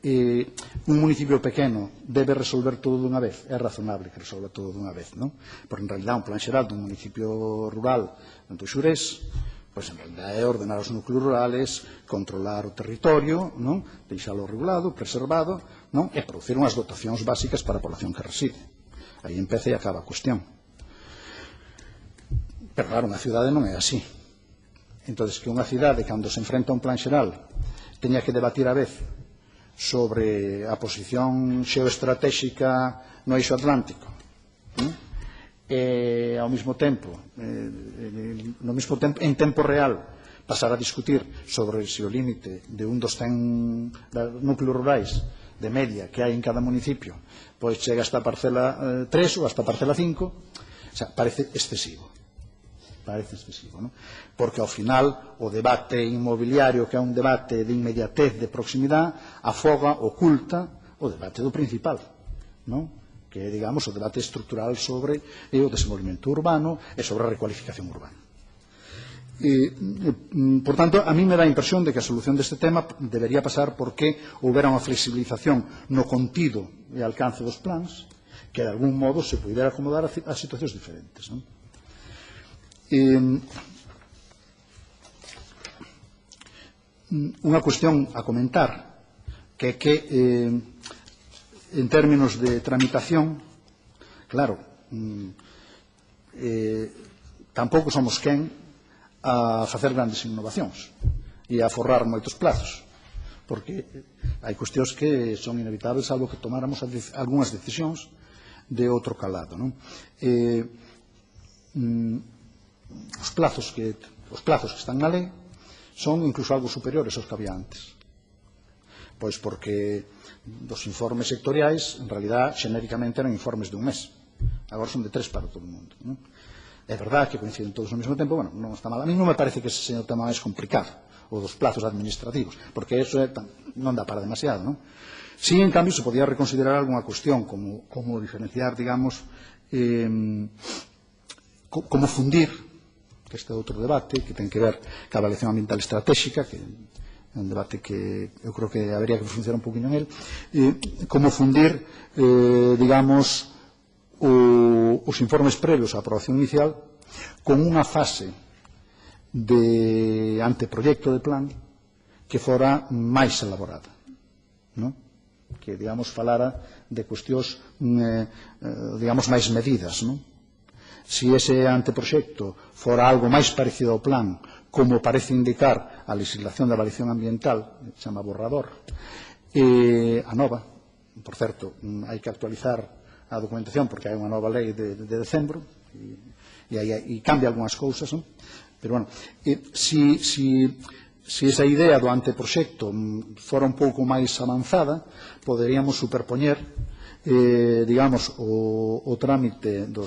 Un municipio pequeno debe resolver todo dunha vez, é razonable que resolva todo dunha vez, non? Porque en realidad un plan xeral dun municipio rural do Xurés, pois en realidad é ordenar os núcleos rurales, controlar o territorio, non? Deixalo regulado, preservado, non? E producir unhas dotacións básicas para a población que reside. Aí empeza e acaba a cuestión. Pero claro, unha cidade non é así. Entón, que unha cidade, cando se enfrenta a un plan xeral, teña que debatir a vez sobre a posición xeoestratégica no eixo atlántico, e ao mesmo tempo, en tempo real, pasar a discutir sobre se o límite de un dos 100 núcleos rurais de media que hai en cada municipio pois chega hasta a parcela 3 ou hasta a parcela 5, o sea, parece excesivo, non? Porque ao final o debate inmobiliario, que é un debate de inmediatez, de proximidade, afoga, oculta o debate do principal, non? Que é, digamos, o debate estrutural sobre o desenvolvemento urbano e sobre a recualificación urbana. Por tanto, a mí me dá a impresión de que a solución deste tema debería pasar por que houbera unha flexibilización no contido e alcance dos plans que de algún modo se pudera acomodar a situacións diferentes, non? Unha cuestión a comentar que en términos de tramitación, claro, tampouco somos quen a facer grandes innovacións e a forrar moitos plazos, porque hai cuestións que son inevitables salvo que tomáramos algunhas decisións de outro calado, non? Os plazos que están na lei son incluso algo superiores aos que había antes. Pois porque dos informes sectoriais, en realidad, xenéricamente eran informes de un mes. Agora son de 3 para todo o mundo. É verdade que coinciden todos ao mesmo tempo, bueno, non está mal. A mí non me parece que ese señor tema máis complicado, o dos plazos administrativos, porque eso non dá para demasiado, non? Si, en cambio, se podía reconsiderar algunha cuestión, como diferenciar, digamos, como fundir, que este é outro debate que ten que ver ca avaliación ambiental estratégica, que é un debate que eu creo que habería que funcionar un poquinho en él, como fundir, digamos, os informes previos á aprobación inicial con unha fase de anteproyecto de plan que fora máis elaborada, non? Que, digamos, falara de cuestións, digamos, máis medidas, non? Si ese anteproxecto fora algo máis parecido ao plan, como parece indicar a legislación de avaliación ambiental, que se chama borrador, a nova, por certo, hai que actualizar a documentación porque hai unha nova lei de decembro e cambia algunhas cousas, non? Pero, bueno, si esa idea do anteproxecto fora un pouco máis avanzada, poderíamos superpoñer, digamos, o trámite do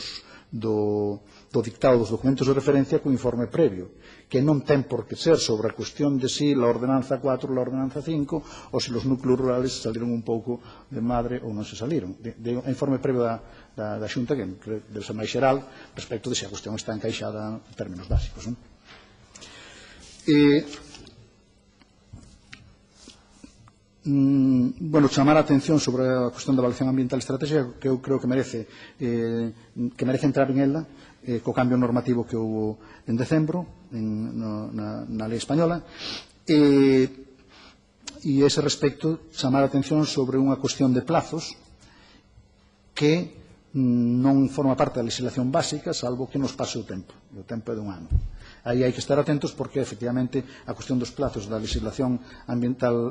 dictado dos documentos de referencia co informe previo, que non ten por que ser sobre a cuestión de si la ordenanza 4 ou la ordenanza 5 ou se os núcleos rurales saliron un pouco de madre ou non se saliron. O informe previo da Xunta que debe ser máis xeral respecto de se a cuestión está encaixada en términos básicos, non? Bueno, chamar a atención sobre a cuestión da avaliación ambiental estratégica, que eu creo que merece entrar en ela, co cambio normativo que houve en decembro na lei española, e ese respecto chamar a atención sobre unha cuestión de plazos que non forma parte da legislación básica, salvo que nos pase o tempo é de un ano. Aí hai que estar atentos porque, efectivamente, a cuestión dos plazos da legislación ambiental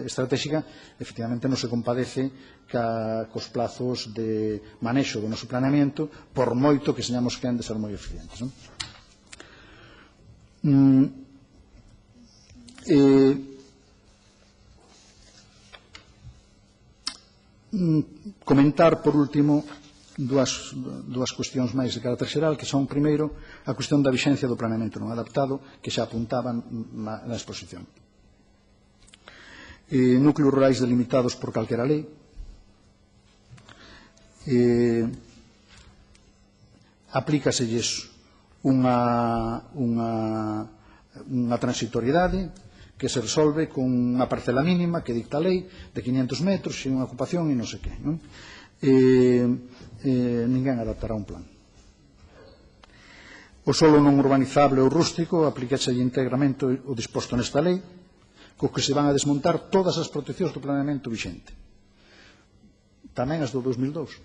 estratégica efectivamente non se compadece cos plazos de manexo do noso planeamento, por moito que señamos que han de ser moi eficientes, non? Comentar, por último, dúas cuestións máis de carácter xeral, que son, primeiro, a cuestión da vixencia do planeamento non adaptado, que xa apuntaban na exposición. Núcleos rurais delimitados por calquera lei, aplícaselles unha transitoriedade que se resolve con unha parcela mínima que dicta a lei de 500 metros e unha ocupación e non sei que. Ninguén adaptará un plan. O solo non urbanizable ou rústico aplícase íntegramente o disposto nesta lei, co que se van a desmontar todas as proteccións do planeamento vixente. Tamén as do 2002.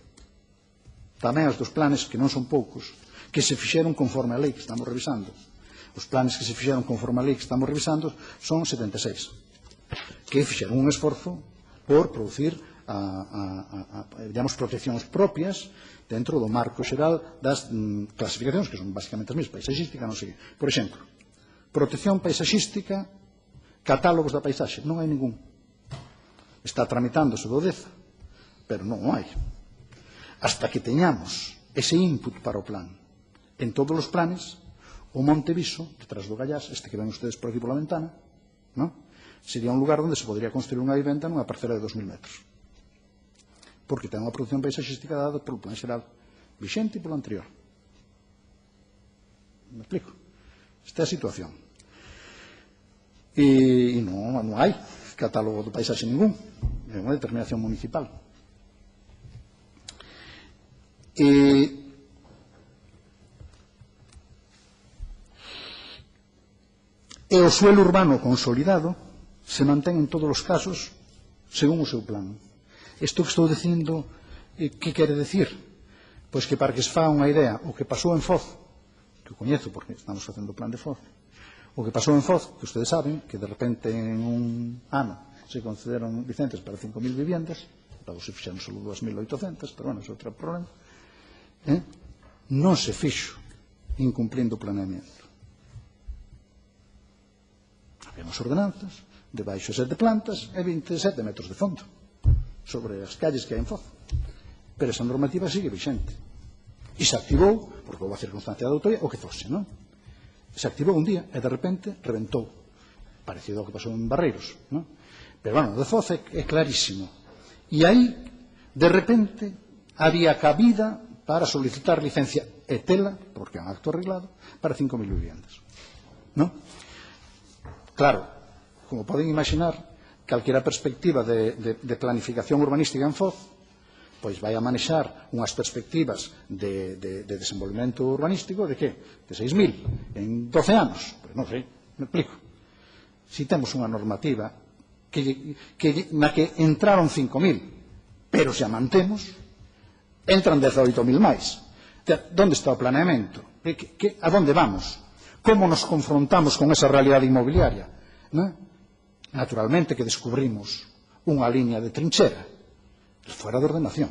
Tamén as dos planes, que non son poucos, que se fixeron conforme a lei que estamos revisando. Os planes que se fixeron conforme a lei que estamos revisando son 76, que fixeron un esforzo por producir digamos, proteccións propias dentro do marco xeral das clasificacións, que son basicamente as mesmas, paisaxística, non sei. Por exemplo, protección paisaxística, catálogos da paisaxe, non hai ningún. Está tramitándose do DEZA, pero non hai. Hasta que teñamos ese input para o plan en todos os planes, o Monte Viso, detrás do Gallás, este que ven ustedes por aquí pola ventana, sería un lugar onde se podría construir unha vivenda nunha parcela de 2000 metros. Porque ten unha produción paisaxística dada polo plan xeral vixente e polo anterior. Me explico? Esta é a situación. E non hai catálogo do paisaxe ningún. É unha determinación municipal. E o suelo urbano consolidado se mantén en todos os casos según o seu plan. Isto que estou dicindo, que quere decir? Pois que para que se faga unha idea, o que pasou en Foz, que o coñezo porque estamos facendo o plan de Foz, o que pasou en Foz, que ustedes saben, que de repente en un ano se concederon licencias para 5.000 viviendas, logo se fixeron só 2.800, pero bueno, é outro problema, non se fixo incumplindo o planeamento. Habíamos ordenanzas, debaixo 7 plantas e 27 metros de fondo sobre as calles que hai en Foz. Pero esa normativa sigue vixente. E se activou, porque houve a circunstancia da autoría, o que fose, non? Se activou un día e de repente reventou. Parecido ao que pasou en Barreiros, non? Pero, bueno, de Foz é clarísimo. E aí, de repente, había cabida para solicitar licencia e tela, porque é un acto arreglado, para 5.000 viviendas. Non? Claro, como poden imaginar, calquera perspectiva de planificación urbanística en Foz, pois vai a manexar unhas perspectivas de desenvolvemento urbanístico de que? De 6.000 en 12 anos. Pois non sei, me explico. Si temos unha normativa na que entraron 5.000, pero se a mantemos, entran 18.000 máis. Onde está o planeamento? A onde vamos? Como nos confrontamos con esa realidade inmobiliaria? Naturalmente que descubrimos unha liña de trinchera fuera de ordenación.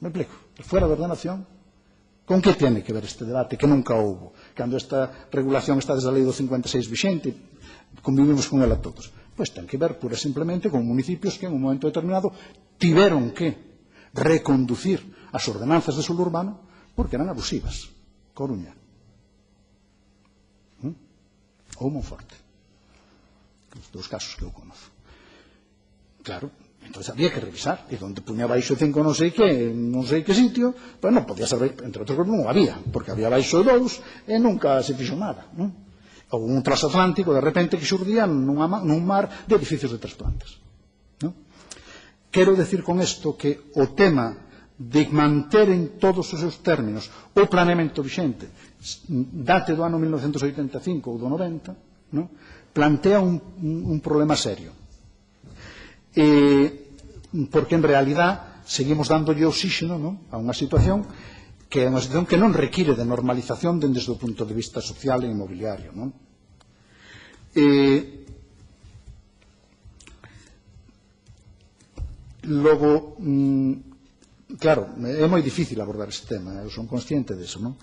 Me explico? Fuera de ordenación. Con que tiene que ver este debate que nunca houbo? Cando esta regulación está desde a lei do 56 vixente, convivimos con ela todos. Pois ten que ver pura e simplemente con municipios que en un momento determinado tiveron que reconducir as ordenanzas de suelo urbano porque eran abusivas. Coruña. Ou Monforte. Os dous casos que eu conozo. Claro, entón había que revisar. E onde puña baixo 5 non sei que sitio, pois non podía ser, entre outros non había, porque había baixo 2 e nunca se fixo nada. Ou un transatlántico, de repente, que xurdía nun mar de edificios de 3 plantas. Quero decir con isto que o tema de manter en todos os seus términos o planeamento vixente, date do ano 1985 ou do 90, plantea un problema serio. Porque en realidad seguimos dándolle oxígeno a unha situación que é unha situación que non require de normalización desde o punto de vista social e inmobiliario. Logo, claro, é moi difícil abordar este tema, eu son consciente disso, non?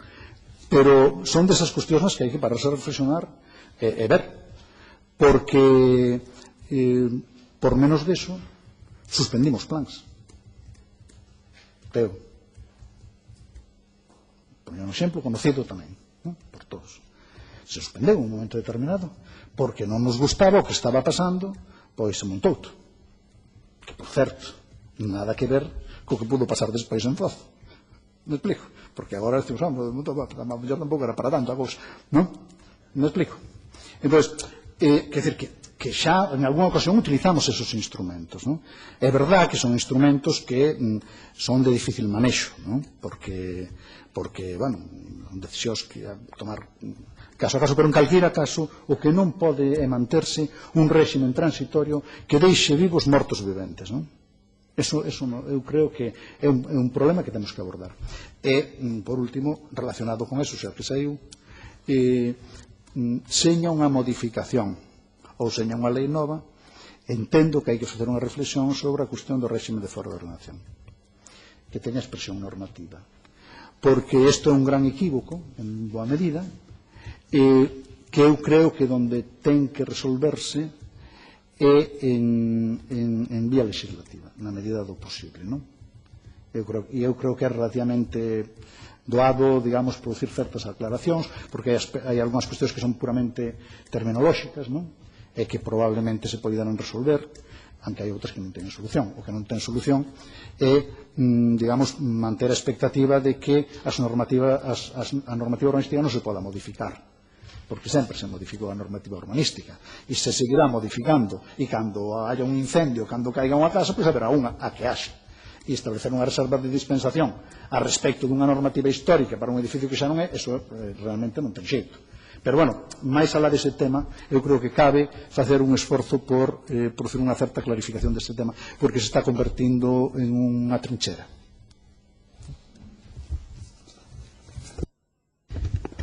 Pero son desas cuestións nas que hai que pararse a reflexionar e ver, porque por menos deso suspendimos plans. Teo, poñer un exemplo conocido tamén, por todos. Se suspendeu un momento determinado porque non nos gustaba o que estaba pasando, pois se montou. Que, por certo, nada que ver co que pudo pasar despois en Foz. Me explico? Porque agora decimos, a mellor tampouco era para tanto a cousa, non? Me explico? Entón, quer dizer que xa en algunha ocasión utilizamos esos instrumentos, non? É verdad que son instrumentos que son de difícil manexo, non? Porque bueno, son decisións que a tomar caso a caso, pero en calquera caso o que non pode é manterse un réximen transitorio que deixe vivos mortos viventes, non? Eso eu creo que é un problema que temos que abordar. E, por último, relacionado con eso, xa que saiu, seña unha modificación ou seña unha lei nova, entendo que hai que facer unha reflexión sobre a cuestión do réxime de fora de ordenación, que teña expresión normativa. Porque isto é un gran equívoco, en boa medida, que eu creo que onde ten que resolverse é en vía legislativa, na medida do posible, non? Eu creo que é relativamente doado, digamos, producir certas aclaracións, porque hai algunhas cuestións que son puramente terminolóxicas, non? E que probablemente se poderán resolver, aunque hai outras que non teñen solución. O que non ten solución é, digamos, manter a expectativa de que a normativa urbanística non se poda modificar, porque sempre se modificou a normativa urbanística e se seguirá modificando, e cando haya un incendio, cando caiga unha casa, pois haberá unha a que haxa, e establecer unha reserva de dispensación a respecto dunha normativa histórica para un edificio que xa non é, eso realmente non ten xeito. Pero, bueno, máis alá dese tema, eu creo que cabe facer un esforzo por producir unha certa clarificación deste tema, porque se está convertindo en unha trinchera.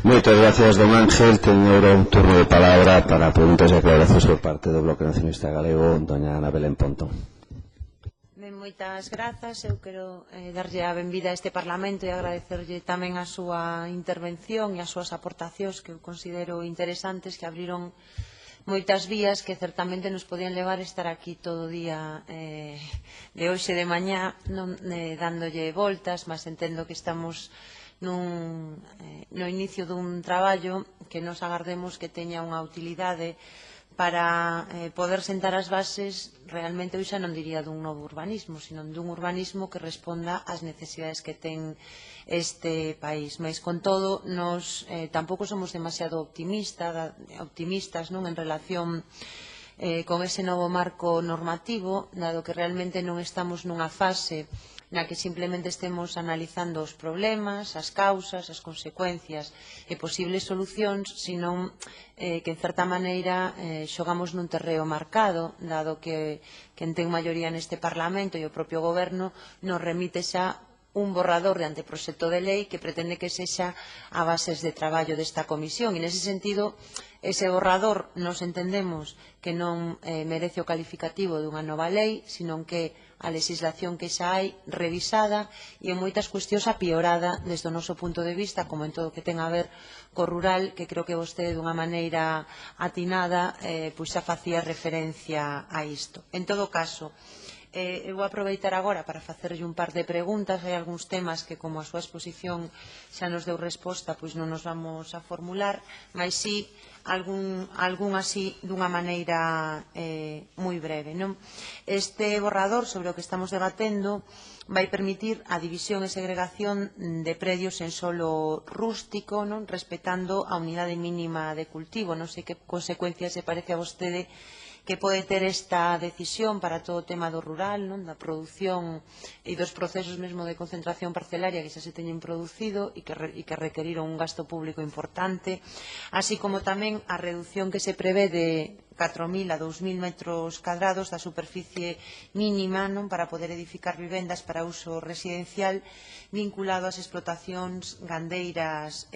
Moitas gracias, don Ángel. Ten agora un turno de palabra para preguntas e aclaracións por parte do Bloque Nacionalista Galego, doña Ana Belén Pontón. Moitas grazas. Eu quero darlle a benvida a este Parlamento e agradecerlle tamén a súa intervención e as súas aportacións que eu considero interesantes, que abriron moitas vías que certamente nos podían levar a estar aquí todo o día de hoxe de mañá dándolle voltas, mas entendo que estamos no inicio dun traballo que nos agardemos que teña unha utilidade para poder sentar as bases realmente, eu xa non diría dun novo urbanismo, sino dun urbanismo que responda ás necesidades que ten este país. Mais, con todo, nos tampouco somos demasiado optimistas en relación con ese novo marco normativo, dado que realmente non estamos nunha fase na que simplemente estemos analizando os problemas, as causas, as consecuencias e posibles solucións, senón que, en certa maneira, xogamos nun terreo marcado, dado que quen ten maioría neste Parlamento e o propio Goberno nos remite xa un borrador de anteproxecto de lei que pretende que sexa a bases de traballo desta comisión. E, nese sentido, ese borrador nos entendemos que non merece o calificativo dunha nova lei, senón que a legislación que xa hai revisada e en moitas cuestións apiorada desde o noso punto de vista, como en todo o que ten a ver co rural, que creo que vostede dunha maneira atinada pois xa facía referencia a isto. En todo caso, eu vou aproveitar agora para facerlle un par de preguntas. Hai algúns temas que, como a súa exposición xa nos deu resposta, pois non nos vamos a formular, mas sí algún así dunha maneira moi breve. Este borrador sobre o que estamos debatendo vai permitir a división e segregación de predios en solo rústico, respetando a unidade mínima de cultivo. Non sei que consecuencias se parece a vostede que pode ter esta decisión para todo o tema do rural, da produción e dos procesos mesmo de concentración parcelaria que xa se teñen producido e que requeriron un gasto público importante, así como tamén a reducción que se prevé de 4.000 a 2.000 metros cadrados da superficie mínima para poder edificar vivendas para uso residencial vinculado ás explotacións gandeiras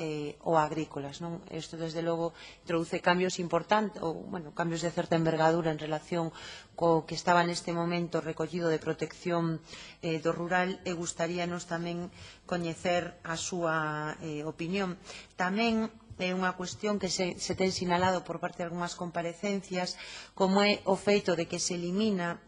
ou agrícolas. Isto, desde logo, introduce cambios importantes, ou, cambios de certa envergadura en relación co que estaba neste momento recollido de protección do rural, e gustaríanos tamén coñecer a súa opinión. Tamén é unha cuestión que se ten sinalado por parte de algunhas comparecencias, como é o feito de que se elimina,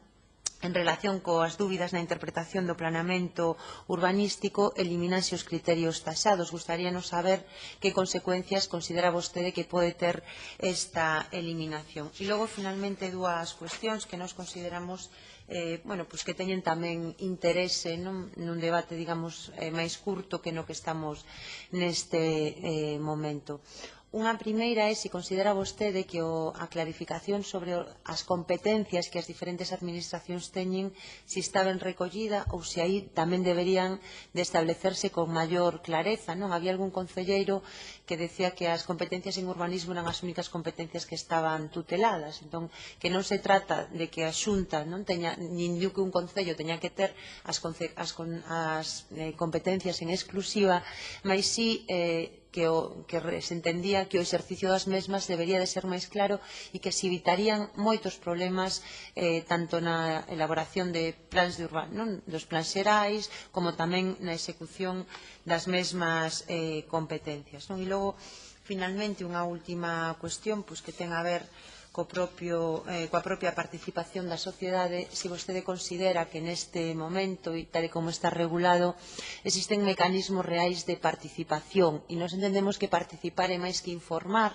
en relación coas dúbidas na interpretación do planeamento urbanístico, elimínanse os criterios taxados. Gustaríanos saber que consecuencias considera vostede que pode ter esta eliminación. E logo, finalmente, dúas cuestións que nos consideramos que teñen tamén interese nun debate, digamos, máis curto que no que estamos neste momento. Unha primeira é se considera vostede que a clarificación sobre as competencias que as diferentes administracións teñen, se está ben recollida ou se aí tamén deberían de establecerse con maior clareza. Había algún concelleiro que decía que as competencias en urbanismo eran as únicas competencias que estaban tuteladas. Entón, que non se trata de que a Xunta nin que un concello teña que ter as competencias en exclusiva, mas si que se entendía que o exercicio das mesmas debería de ser máis claro e que se evitarían moitos problemas tanto na elaboración de plans de dos plans xerais como tamén na execución das mesmas competencias. E logo, finalmente, unha última cuestión que ten a ver coa propia participación da sociedade, se vostede considera que neste momento, e tal e como está regulado, existen mecanismos reais de participación, e nos entendemos que participar é máis que informar,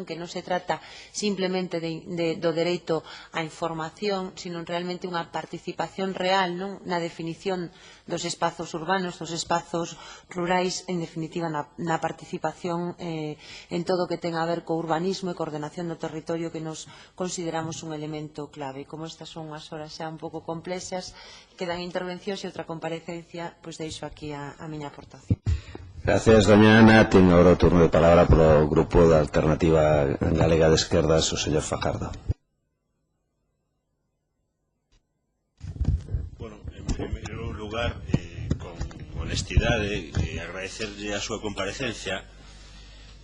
que non se trata simplemente do dereito á información, sino realmente unha participación real na definición dos espazos urbanos, dos espazos rurais, en definitiva na participación en todo o que ten a ver co urbanismo e coordenación do territorio, que nos consideramos un elemento clave. Como estas son unhas horas xa un pouco complexas, quedan intervencións e outra comparecencia, pois deixo aquí a miña aportación. Gracias, doña Ana. Ten agora o turno de palabra polo Grupo da Alternativa Galega de Esquerdas, o señor Fajardo. Bueno, en primeiro lugar, con honestidade, agradecerlle a súa comparecencia.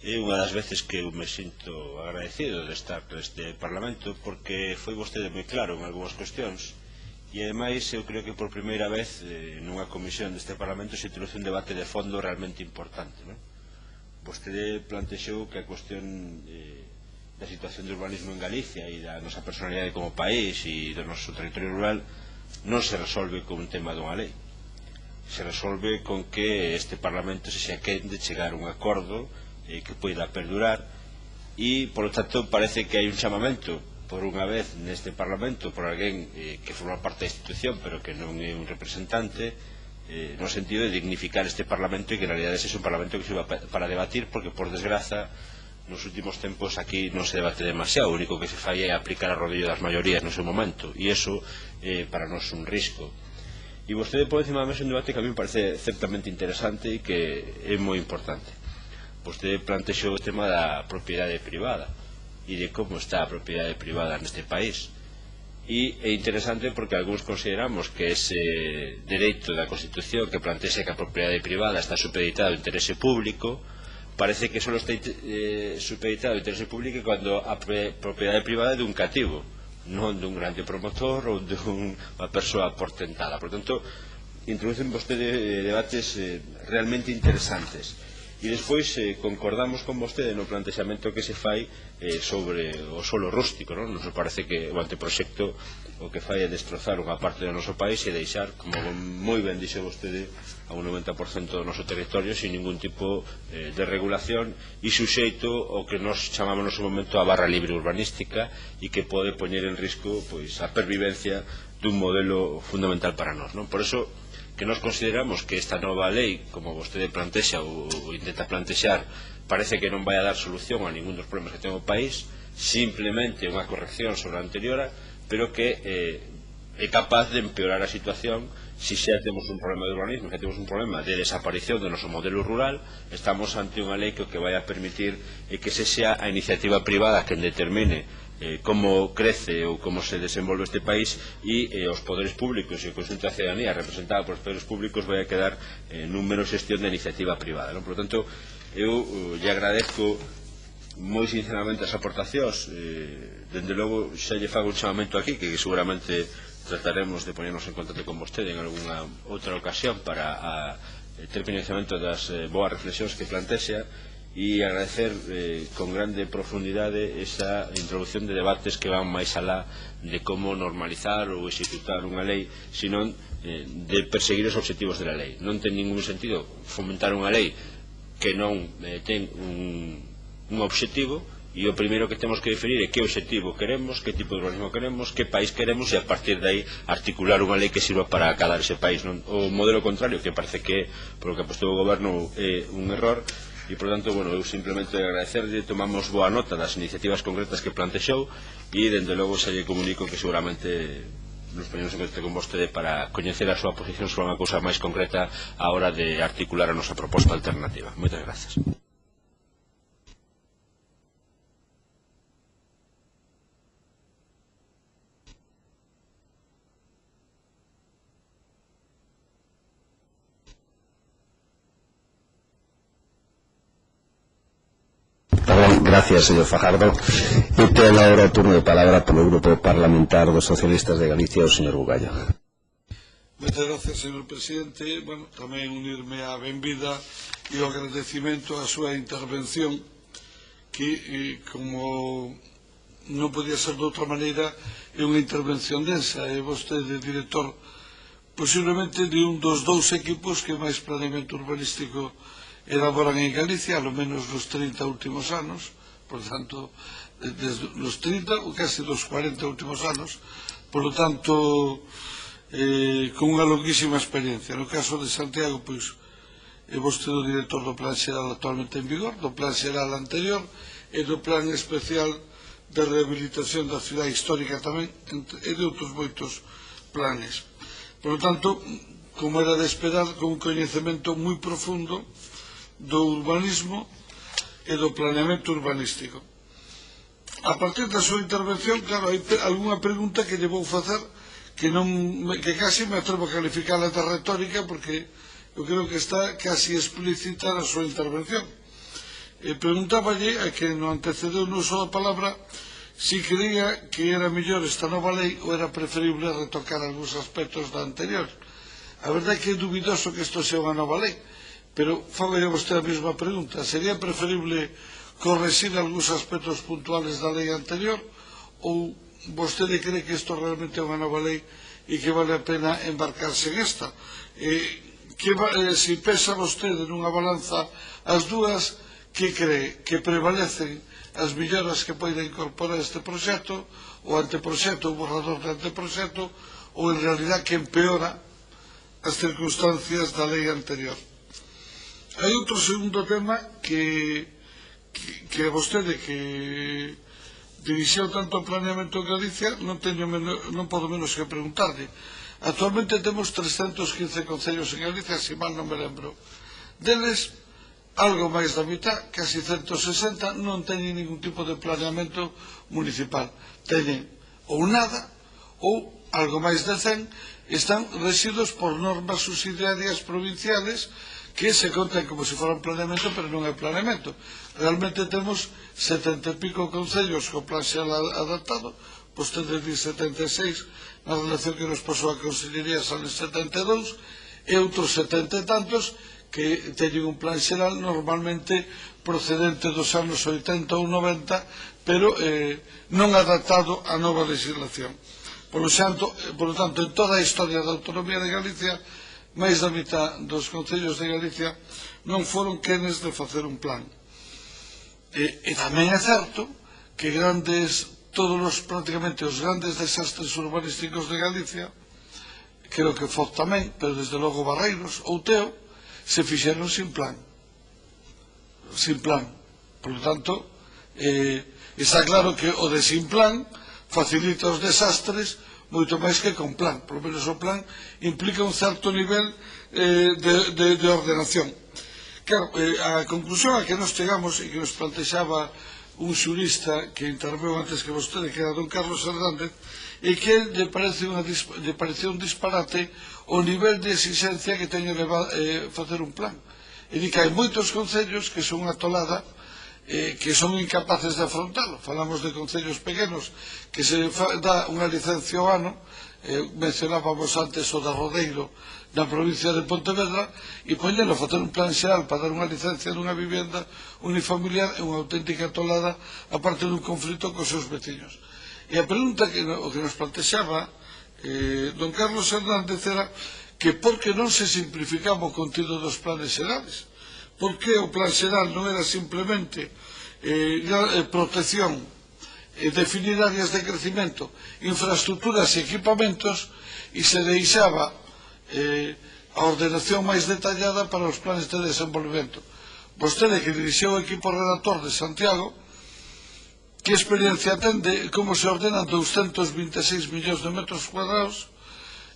É unha das veces que eu me sinto agradecido de estar neste Parlamento, porque foi vostede moi claro en algunhas cuestións. E, ademais, eu creo que por primeira vez nunha comisión deste Parlamento se introduce un debate de fondo realmente importante. Vostede plantexou que a cuestión da situación de urbanismo en Galicia e da nosa personalidade como país e do noso territorio rural non se resolve con un tema dunha lei. Se resolve con que este Parlamento se xa quen de chegar a un acordo que poida perdurar e, por lo tanto, parece que hai un chamamento por unha vez neste Parlamento por alguén que forma parte da institución pero que non é un representante, no sentido de dignificar este Parlamento e que en realidad ese é un Parlamento que se va para debatir, porque por desgraza nos últimos tempos aquí non se debate demasiado, o único que se fai é aplicar a rodillo das maiorías no seu momento, e iso para nós un risco. E vostede pode encima da mesa un debate que a mí me parece certamente interesante e que é moi importante. Vostede plantexou o tema da propiedade privada e de como está a propiedade privada neste país. E é interesante porque algúns consideramos que ese dereito da Constitución que plantexa que a propiedade privada está supeditada ao interese público, parece que só está supeditado ao interese público cando a propiedade privada é dun cativo, non dun grande promotor ou dunha persoa portentada. Por tanto, introducen vostede debates realmente interesantes. E despois concordamos con vostede no plantexamento que se fai sobre o solo rústico. Nos parece que o anteproxecto o que fai é destrozar unha parte do noso país e deixar, como moi ben dixe vostede, a un 90% do noso territorio sin ningún tipo de regulación e suxeito ao que nos chamamos no seu momento a barra libre urbanística e que pode poñer en risco a pervivencia dun modelo fundamental para nós. Por iso que nos consideramos que esta nova lei, como vostede plantexa ou intenta plantexar, parece que non vai a dar solución a ningún dos problemas que ten o país, simplemente unha corrección sobre a anterior, pero que é capaz de empeorar a situación. Si xa temos un problema de urbanismo, que temos un problema de desaparición do noso modelo rural, estamos ante unha lei que o que vai a permitir é que se xa a iniciativa privada quen determine como crece ou como se desenvolve este país, e os poderes públicos e o conxunto da ciudadanía representada por os poderes públicos vai a quedar nun mero xestión da iniciativa privada, non? Por lo tanto, eu lle agradezco moi sinceramente as aportacións, dende logo xa lle fago un chamamento aquí que seguramente trataremos de ponernos en contacto con vostede en alguna outra ocasión para ter coñecemento das boas reflexións que plantexa, e agradecer con grande profundidade esa introducción de debates que van máis alá de como normalizar ou executar unha lei, senón de perseguir os obxectivos da lei. Non ten ningún sentido fomentar unha lei que non ten un obxectivo, e o primeiro que temos que definir é que obxectivo queremos, que tipo de urbanismo queremos, que país queremos, e a partir de aí articular unha lei que sirva para acadar ese país. O modelo contrario, que parece que por o que apostou o goberno é un error, e por tanto, eu simplemente agradecerlle, tomamos boa nota das iniciativas concretas que plantexou, e dende logo xa lle comunico que seguramente nos ponemos en contacto con vostede para coñecer a súa posición sobre unha cousa máis concreta a hora de articular a nosa proposta alternativa. Moitas gracias. Gracias, señor Fajardo. E ten agora o turno de palabra polo Grupo Parlamentar dos Socialistas de Galicia, o señor Bugallo. Moitas gracias, señor presidente. Tamén unirme á benvida e o agradecimento á súa intervención, que, como non podía ser de outra maneira, é unha intervención densa. É vostede director posiblemente de un dos dous equipos que máis planeamento urbanístico elaboran en Galicia, ao menos nos 30 últimos anos, por tanto, desde os 30 ou casi dos 40 últimos anos, por lo tanto, con unha longuísima experiencia. No caso de Santiago, pois, é vostede o director do Plan Xeral actualmente en vigor, do Plan Xeral anterior e do Plan Especial de Rehabilitación da Cidade Histórica tamén, e de outros moitos planes. Por lo tanto, como era de esperar, con un coñecemento moi profundo do urbanismo e do planeamento urbanístico. A partir da súa intervención, claro, hai algunha pregunta que lle vou facer que casi me atrevo a calificarla de retórica, porque eu creo que está casi explícita na súa intervención. Preguntáballe a que no antecedeu no uso da palabra si creía que era mellor esta nova lei ou era preferible retocar algúns aspectos da anterior. A verdade é que é dubidoso que isto sea unha nova lei, pero fagolle vostede a mesma pregunta. Sería preferible corregir algúns aspectos puntuales da lei anterior, ou vostede cree que isto realmente é unha nova lei e que vale a pena embarcarse en esta? Se pesa vostede nunha balanza as dúas, que cree que prevalecen as melloras que poida incorporar este proxecto, o anteproxecto, o borrador de anteproxecto, ou en realidad que empeora as circunstancias da lei anterior? Hai outro segundo tema que vostede, que dirixiu tanto o planeamento en Galicia, non podo menos que preguntarle. Actualmente temos 315 concellos en Galicia, se mal non me lembro. Deles, algo máis da mitad, casi 160, non teñen ningún tipo de planeamento municipal. Teñen ou nada, ou algo máis de 100, están rexidos por normas subsidiarias provinciales que se contan como se fora un planeamento, pero non é planeamento. Realmente temos 70 e pico concellos co plan xeral adaptado, vostede di 76, na relación que nos pasou a Consellería salen 72, e outros 70 e tantos que teñen un plan xeral normalmente procedente dos anos 80 ou 90, pero non adaptado á nova legislación. Por lo tanto, en toda a historia da autonomía de Galicia, máis da mitad dos concellos de Galicia non foron quenes de facer un plan. E tamén é certo que prácticamente os grandes desastres urbanísticos de Galicia, creo que Foz tamén, pero desde logo Barreiros ou Teo, se fixeron sin plan. Sin plan. Por lo tanto, está claro que o de sin plan facilita os desastres moito máis que con plan. Por lo menos o plan implica un certo nivel de ordenación. Claro, a conclusión a que nos chegamos e que nos plantexaba un xurista que interveu antes que vostede, que era don Carlos Hernández, e que lle pareceu un disparate o nivel de exigencia que teño facer un plan. E di que hai moitos concellos que son unha tolada, que son incapaces de afrontalo. Falamos de concellos pequenos que se dá unha licencia ao ano, mencionábamos antes o da Rodeiro na provincia de Pontevedra, e poñelo a facer un plan xeral para dar unha licencia dunha vivenda unifamiliar é unha auténtica tolada, aparte dun conflito cos seus veciños. E a pregunta que nos plantexaba don Carlos Hernández era que por que non se simplificaba o contido dos planes xerales? Por que o plan xeral non era simplemente protección, definir áreas de crecimento, infraestructuras e equipamentos, e se deixaba a ordenación máis detallada para os planes de desenvolvemento? Vostede, que dirixeu o equipo redactor de Santiago, que experiencia ten de como se ordenan 226 millóns de metros cuadrados,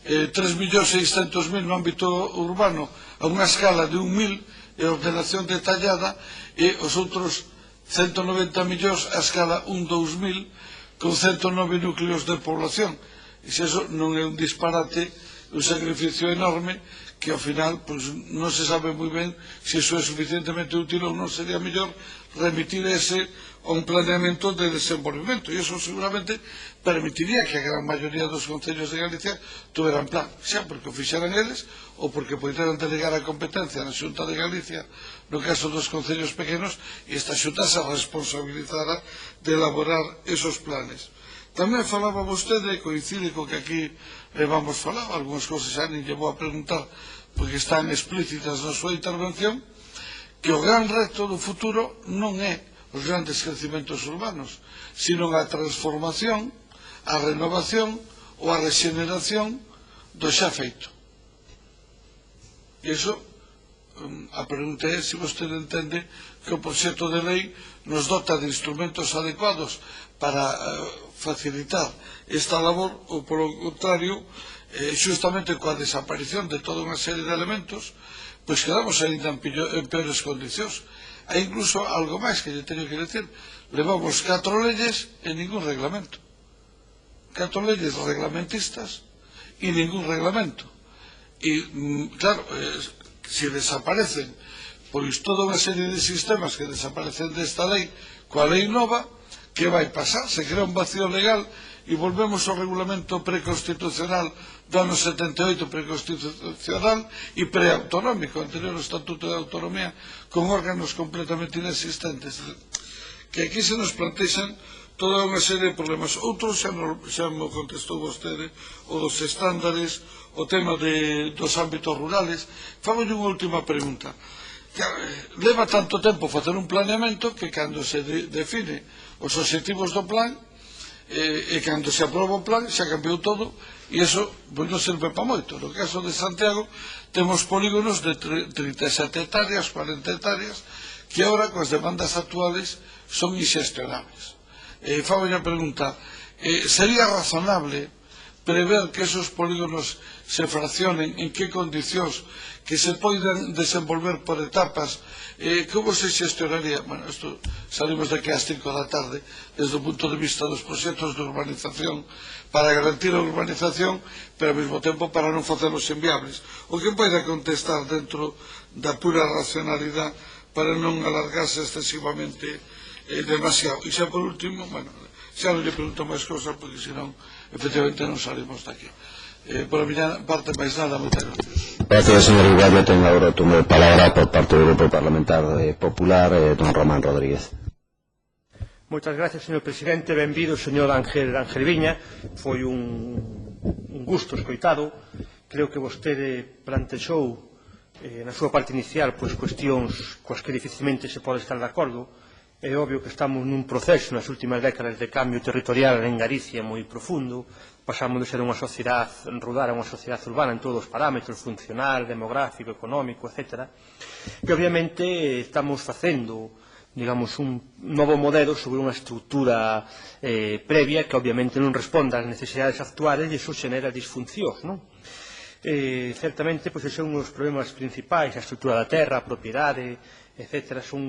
3.600.000 no ámbito urbano a unha escala de 1.000 e ordenación detallada, e os outros 190 millóns a escala 1-2000 con 109 núcleos de población? E se eso non é un disparate, un sacrificio enorme, que ao final non se sabe moi ben se iso é suficientemente útil ou non. Sería mellor remitir ese a un planeamento de desenvolvemento, e iso seguramente permitiría que a gran maioría dos concellos de Galicia tuveran plan, xa porque o fixeran eles ou porque poderan delegar a competencia na Xunta de Galicia no caso dos concellos pequenos, e esta Xunta se responsabilizara de elaborar esos planes. Tamén falaba vostede, coincide co que aquí vamos falar, algunhas cousas xa nin lle vou a preguntar porque están explícitas na súa intervención, que o gran reto do futuro non é os grandes crecimentos urbanos, sino a transformación, a renovación ou a rexeneración do xa feito. E iso, a pregunta é se vostede entende que o proxecto de lei nos dota de instrumentos adecuados para facilitar esta labor, ou polo contrario, xustamente coa desaparición de toda unha serie de elementos, pois quedamos ainda en peores condicións. Hai incluso algo máis que lle teño que decir: levamos 4 leyes e ningún reglamento, 4 leyes reglamentistas e ningún reglamento. E claro, se desaparecen pois toda unha serie de sistemas que desaparecen desta lei coa lei nova, que vai pasar? Se crea un vacío legal e volvemos ao regulamento preconstitucional do ano 78, preconstitucional e preautonómico, anterior ao Estatuto de Autonomía, con órganos completamente inexistentes. Que aquí se nos plantexan toda unha serie de problemas. Outros xa me contestou vostede, o dos estándares, o tema dos ámbitos rurales. Fagolle unha última pregunta. Leva tanto tempo facer un planeamento que cando se define os obxectivos do plan e cando se aproba o plan xa cambiou todo, e iso non serve para moito. No caso de Santiago temos polígonos de 37 hectáreas, 40 hectáreas, que agora coas demandas actuales son inxestionables. Fago a pregunta: sería razonable prever que esos polígonos se fraccionen, en que condicións, que se poidan desenvolver por etapas, como se xestionaría? Bueno, isto salimos daqui ás 5 da tarde desde o punto de vista dos proxectos de urbanización, para garantir a urbanización, pero ao mesmo tempo para non facelos inviables. O que poida contestar dentro da pura racionalidade para non alargarse excesivamente demasiado. E xa por último, bueno, xa non lle pregunto máis cosas porque senón efectivamente non salimos daqui. Por a miña parte máis nada, moitas gracias. Gracias, señor Igualdo. Ten agora o turno de palabra por parte do Grupo Parlamentar Popular, don Román Rodríguez. Moitas gracias, señor presidente. Benvido, señor Ángel Viña. Foi un gusto escoitado. Creo que vostede plantexou na súa parte inicial cuestións coas que dificilmente se pode estar de acordo. É obvio que estamos nun proceso nas últimas décadas de cambio territorial en Galicia moi profundo. Pasamos de ser unha sociedade rural a unha sociedade urbana en todos os parámetros, funcional, demográfico, económico, etc. E obviamente estamos facendo, digamos, un novo modelo sobre unha estrutura previa que obviamente non responde ás necesidades actuales, e iso xenera disfuncións, non? Certamente, pois, son os problemas principais, a estrutura da terra, a propiedade, etc. Son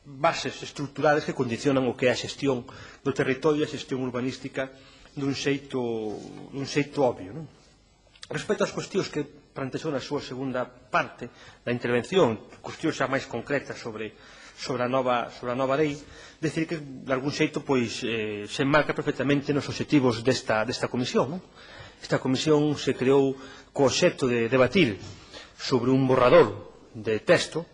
bases estruturales que condicionan o que é a xestión do territorio e a xestión urbanística dun xeito obvio. Non? Respecto ás cuestións que plantexou na súa segunda parte da intervención, cuestións xa máis concretas sobre a nova lei, decir que, de algún xeito, se enmarca perfectamente nos obxectivos desta comisión. Esta comisión se creou co obxecto de debatir sobre un borrador de texto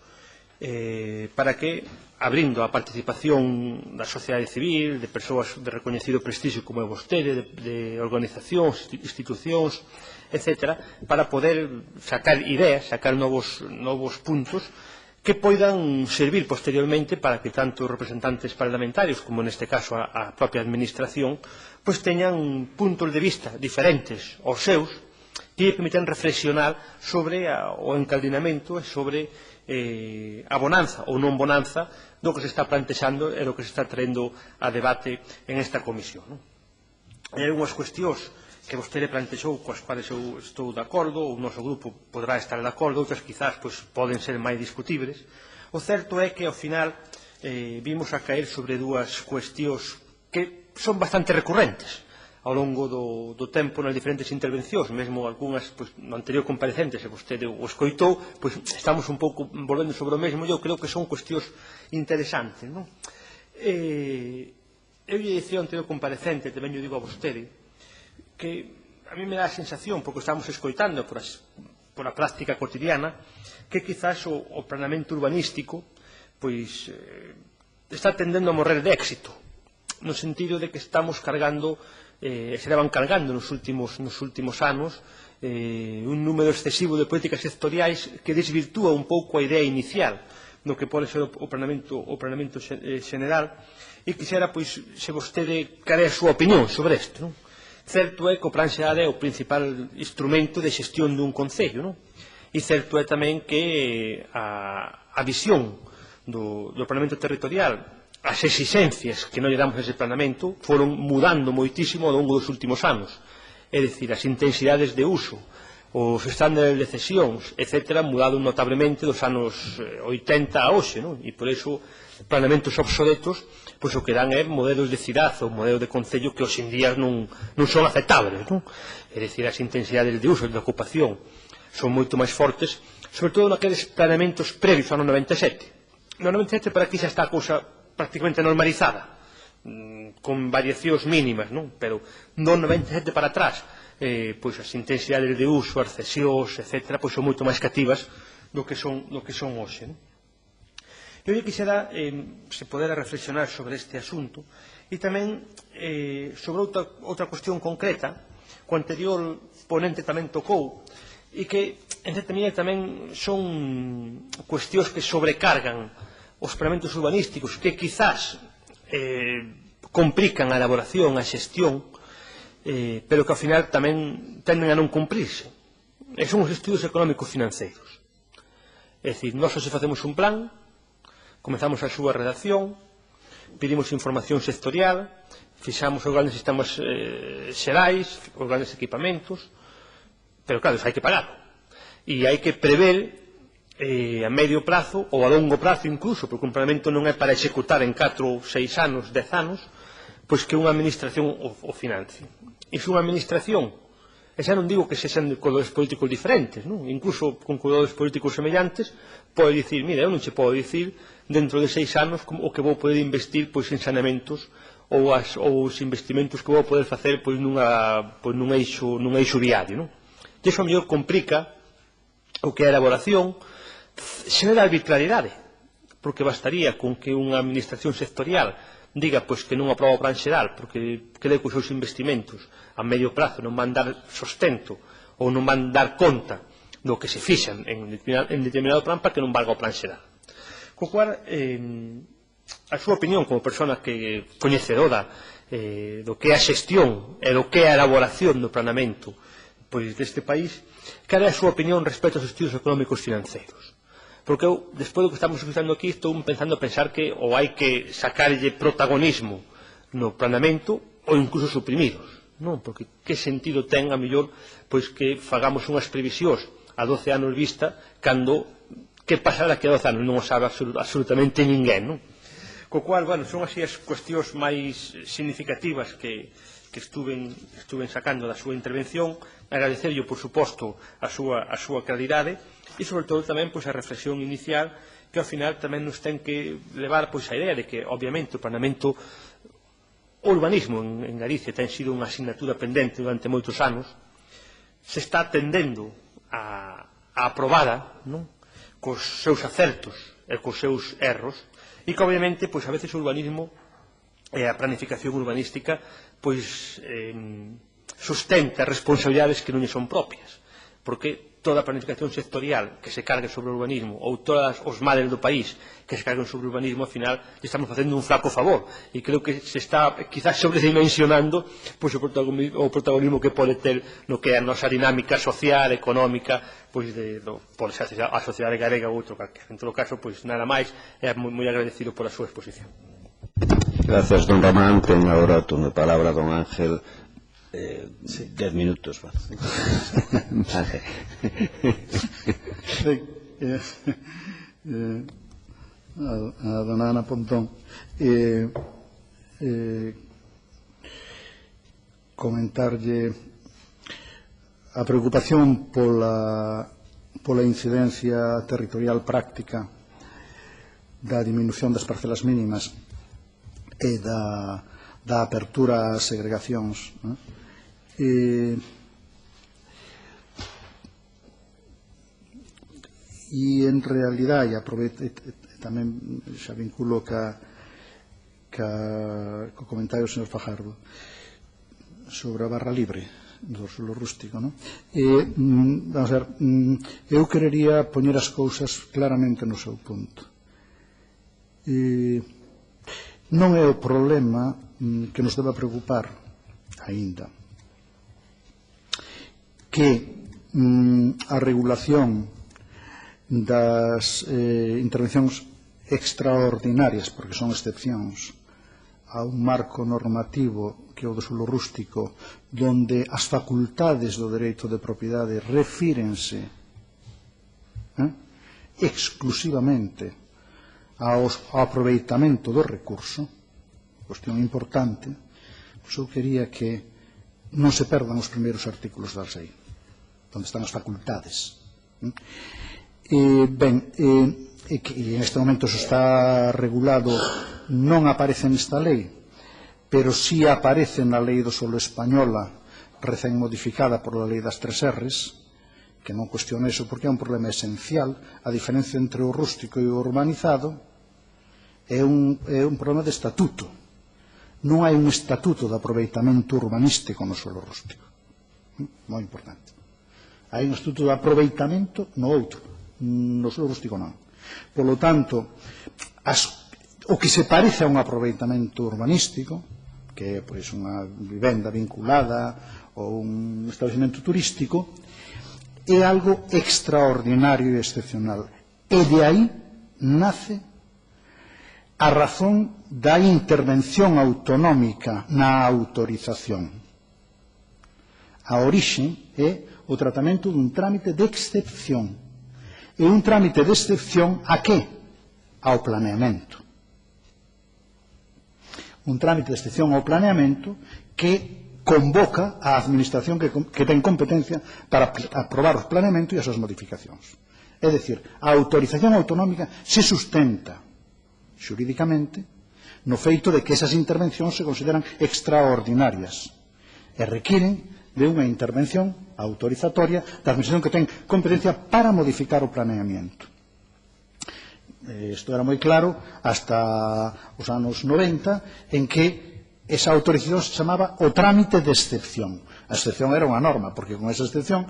para que, abrindo a participación da sociedade civil, de persoas de recoñecido prestixio como é vostede, de organizacións, institucións, etc., para poder sacar ideas, sacar novos puntos que poidan servir posteriormente para que tanto os representantes parlamentarios como neste caso a propia administración teñan puntos de vista diferentes aos seus que permitan reflexionar sobre o encaldinamento e sobre a bonanza ou non bonanza do que se está plantexando e do que se está traendo a debate en esta comisión. Hai algunhas cuestións que vostede plantexou coas quales eu estou de acordo, o noso grupo poderá estar de acordo, outras quizás poden ser máis discutibles. O certo é que ao final vimos a caer sobre dúas cuestións que son bastante recurrentes ao longo do tempo nas diferentes intervencións, mesmo algunhas no anterior comparecente, se vostede o escoitou, estamos un pouco volvendo sobre o mesmo, e eu creo que son cuestións interesantes. Eu lle dicía ao anterior comparecente, tamén lle digo a vostede, que a mí me dá a sensación, porque estamos escoitando por a práctica cotidiana, que quizás o planeamento urbanístico está tendendo a morrer de éxito, no sentido de que estamos cargando se levan cargando nos últimos anos un número excesivo de políticas sectoriais que desvirtúa un pouco a idea inicial do que pode ser o planeamento xeneral, e quixera, se vostede, cal é a súa opinión sobre isto. Certo é que o plan xeral é o principal instrumento de xestión dun concello, e certo é tamén que a visión do planeamento territorial, as exixencias que non lle damos a ese planeamento foron mudando moitísimo ao longo dos últimos anos. É dicir, as intensidades de uso, os estándares de cesións, etc., mudaron notablemente dos anos 80 a hoxe, e por iso planeamentos obsoletos o que dan é modelos de cidade ou modelos de concello que hoxe en día non son aceptables. É dicir, as intensidades de uso e de ocupación son moito máis fortes, sobre todo naqueles planeamentos previos ao 97. No 97 para aquí xa está a cousa prácticamente normalizada, con variacións mínimas, pero no 97 para atrás, as intensidades de uso, as cesións, etc., son moito máis cativas do que son hoxe. Eu lle quixera, se podera reflexionar sobre este asunto, e tamén sobre outra cuestión concreta, que o anterior ponente tamén tocou, e que, en certa medida, tamén son cuestións que sobrecargan os planeamentos urbanísticos, que quizás complican a elaboración, a xestión, pero que ao final tamén tenden a non cumprirse. E son os estudos económicos financeiros. É dicir, nós se facemos un plan, comezamos a súa redacción, pedimos información sectorial, fixamos os grandes sistemas xerais, os grandes equipamentos, pero claro, hai que pagar. E hai que prever a medio prazo ou a longo prazo incluso, porque un planeamento non é para executar en 4, 6 anos, 10 anos, que unha administración o financie. E se unha administración, e xa non digo que sexan de colores políticos diferentes, incluso con colores políticos semellantes, pode dicir, mira, eu non che podo dicir dentro de 6 anos o que vou poder investir en saneamentos ou os investimentos que vou poder facer nun eixo viario. E iso a mellor complica o que é a elaboración, xenera arbitrariedade, porque bastaría con que unha administración sectorial diga que non aproba o plan xeral porque cree que os seus investimentos a medio prazo non van dar sostento ou non van dar conta do que se fixan en determinado plan para que non valga o plan xeral. Co cual, a súa opinión como persona que coñecedora do que é a xestión e do que é a elaboración do planeamento deste país, cal é a súa opinión respecto aos estudos económicos financeiros? Porque eu, despois do que estamos escuchando aquí, estou pensando que ou hai que sacarlle protagonismo no planeamento ou incluso suprimidos, porque que sentido ten a mellor que fagamos unhas previsións a 12 anos vista cando que pasará que a 12 anos non o sabe absolutamente ninguén. Co cual, bueno, son así as cuestións máis significativas que estuven sacando da súa intervención. Agradecerlle, por suposto, a súa claridade e, sobre todo, tamén a reflexión inicial que, ao final, tamén nos ten que levar a idea de que, obviamente, o planeamento, o urbanismo en Galicia ten sido unha asignatura pendente durante moitos anos, se está tendendo a aprobada, non? Cos seus acertos e cos seus erros, e que, obviamente, a veces o urbanismo e a planificación urbanística sustenta responsabilidades que non lle son propias, porque toda a planificación sectorial que se cargue sobre o urbanismo ou todos os males do país que se carguen sobre o urbanismo, ao final estamos facendo un flaco favor, e creo que se está quizás sobredimensionando o protagonismo que pode ter no que é a nosa dinámica social, económica, pode ser a sociedade galega ou outro calquera. En todo caso, nada máis, é moi agradecido pola súa exposición. Gracias, don Román. Ten agora o turno de palabra don Ángel. 10 minutos. Ángel. A dona Ana Pontón comentarlle a preocupación pola incidencia territorial práctica da diminución das parcelas mínimas e da apertura ás segregacións, e en realidad, e tamén xa vinculo co comentario do señor Fajardo sobre a barra libre do suelo rústico, vamos a ver, eu querería poñer as cousas claramente no seu punto. Non é o problema que nos debe preocupar aínda que a regulación das intervencións extraordinarias, porque son excepcións, a un marco normativo que é o do suelo rústico, donde as facultades do dereito de propiedade refírense exclusivamente ao aproveitamento do recurso, cuestión importante, eu quería que non se perdan os primeiros artículos da lei, onde están as facultades. Ben, e neste momento iso está regulado, non aparece nesta lei, pero si aparece na lei do solo española, recén modificada por a lei das 3 Rs, que non cuestiona iso porque é un problema esencial. A diferencia entre o rústico e o urbanizado é un problema de estatuto. Non hai un estatuto de aproveitamento urbanístico no suelo rústico. Moi importante. Hai un estatuto de aproveitamento no outro, no suelo rústico non. Por lo tanto, o que se parece a un aproveitamento urbanístico, que é unha vivenda vinculada ou un establecemento turístico, é algo extraordinario e excepcional. E de aí nace a razón da intervención autonómica na autorización. A orixe é o tratamento dun trámite de excepción. E un trámite de excepción a que? Ao planeamento. Un trámite de excepción ao planeamento que convoca a administración que ten competencia para aprobar os planeamentos e as súas modificacións. É dicir, a autorización autonómica se sustenta xurídicamente no feito de que esas intervencións se consideran extraordinarias e requiren de unha intervención autorizatoria da administración que ten competencia para modificar o planeamento. Isto era moi claro hasta os anos 90, en que esa autorización se chamaba o trámite de excepción. A excepción era unha norma, porque con esa excepción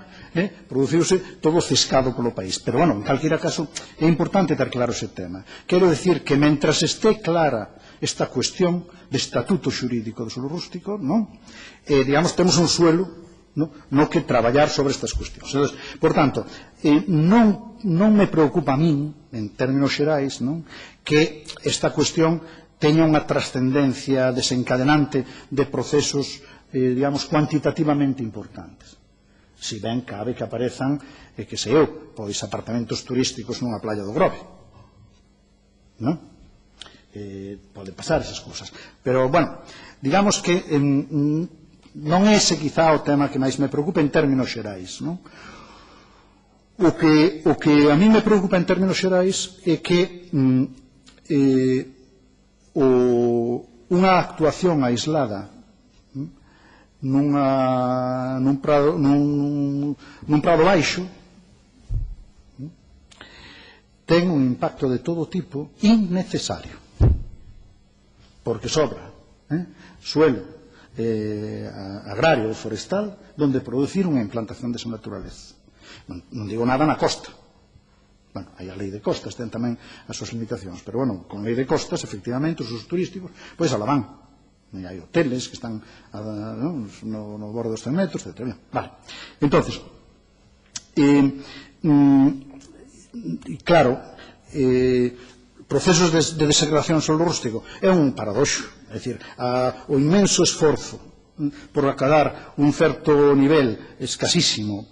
produciuse todo ciscado polo país. Pero, bueno, en calquera caso, é importante ter claro ese tema. Quero decir que, mentras esté clara esta cuestión de estatuto xurídico do suelo rústico, digamos, temos un suelo no que traballar sobre estas cuestións. Por tanto, non me preocupa a min, en términos xerais, que esta cuestión teña unha trascendencia desencadenante de procesos, digamos, cuantitativamente importantes. Si ben cabe que aparezan, que sei eu, pois apartamentos turísticos nunha playa do Grove. Non? pode pasar esas cousas. Pero, bueno, digamos que non é ese quizá o tema que máis me preocupa en términos xerais, non? O que a mí me preocupa en términos xerais é que unha actuación aislada nun prado baixo ten un impacto de todo tipo innecesario, porque sobra suelo agrario ou forestal donde producir unha implantación de esa naturaleza. Non digo nada na costa. Bueno, hai a lei de costas, ten tamén as súas limitacións, pero, bueno, con lei de costas, efectivamente, os usos turísticos, pois ala van. E hai hoteles que están no borde dos 100 metros, etc. Vale. Entonces, claro, procesos de desegradación solo rústico é un paradoxo. É dicir, o inmenso esforzo por acadar un certo nivel escasísimo,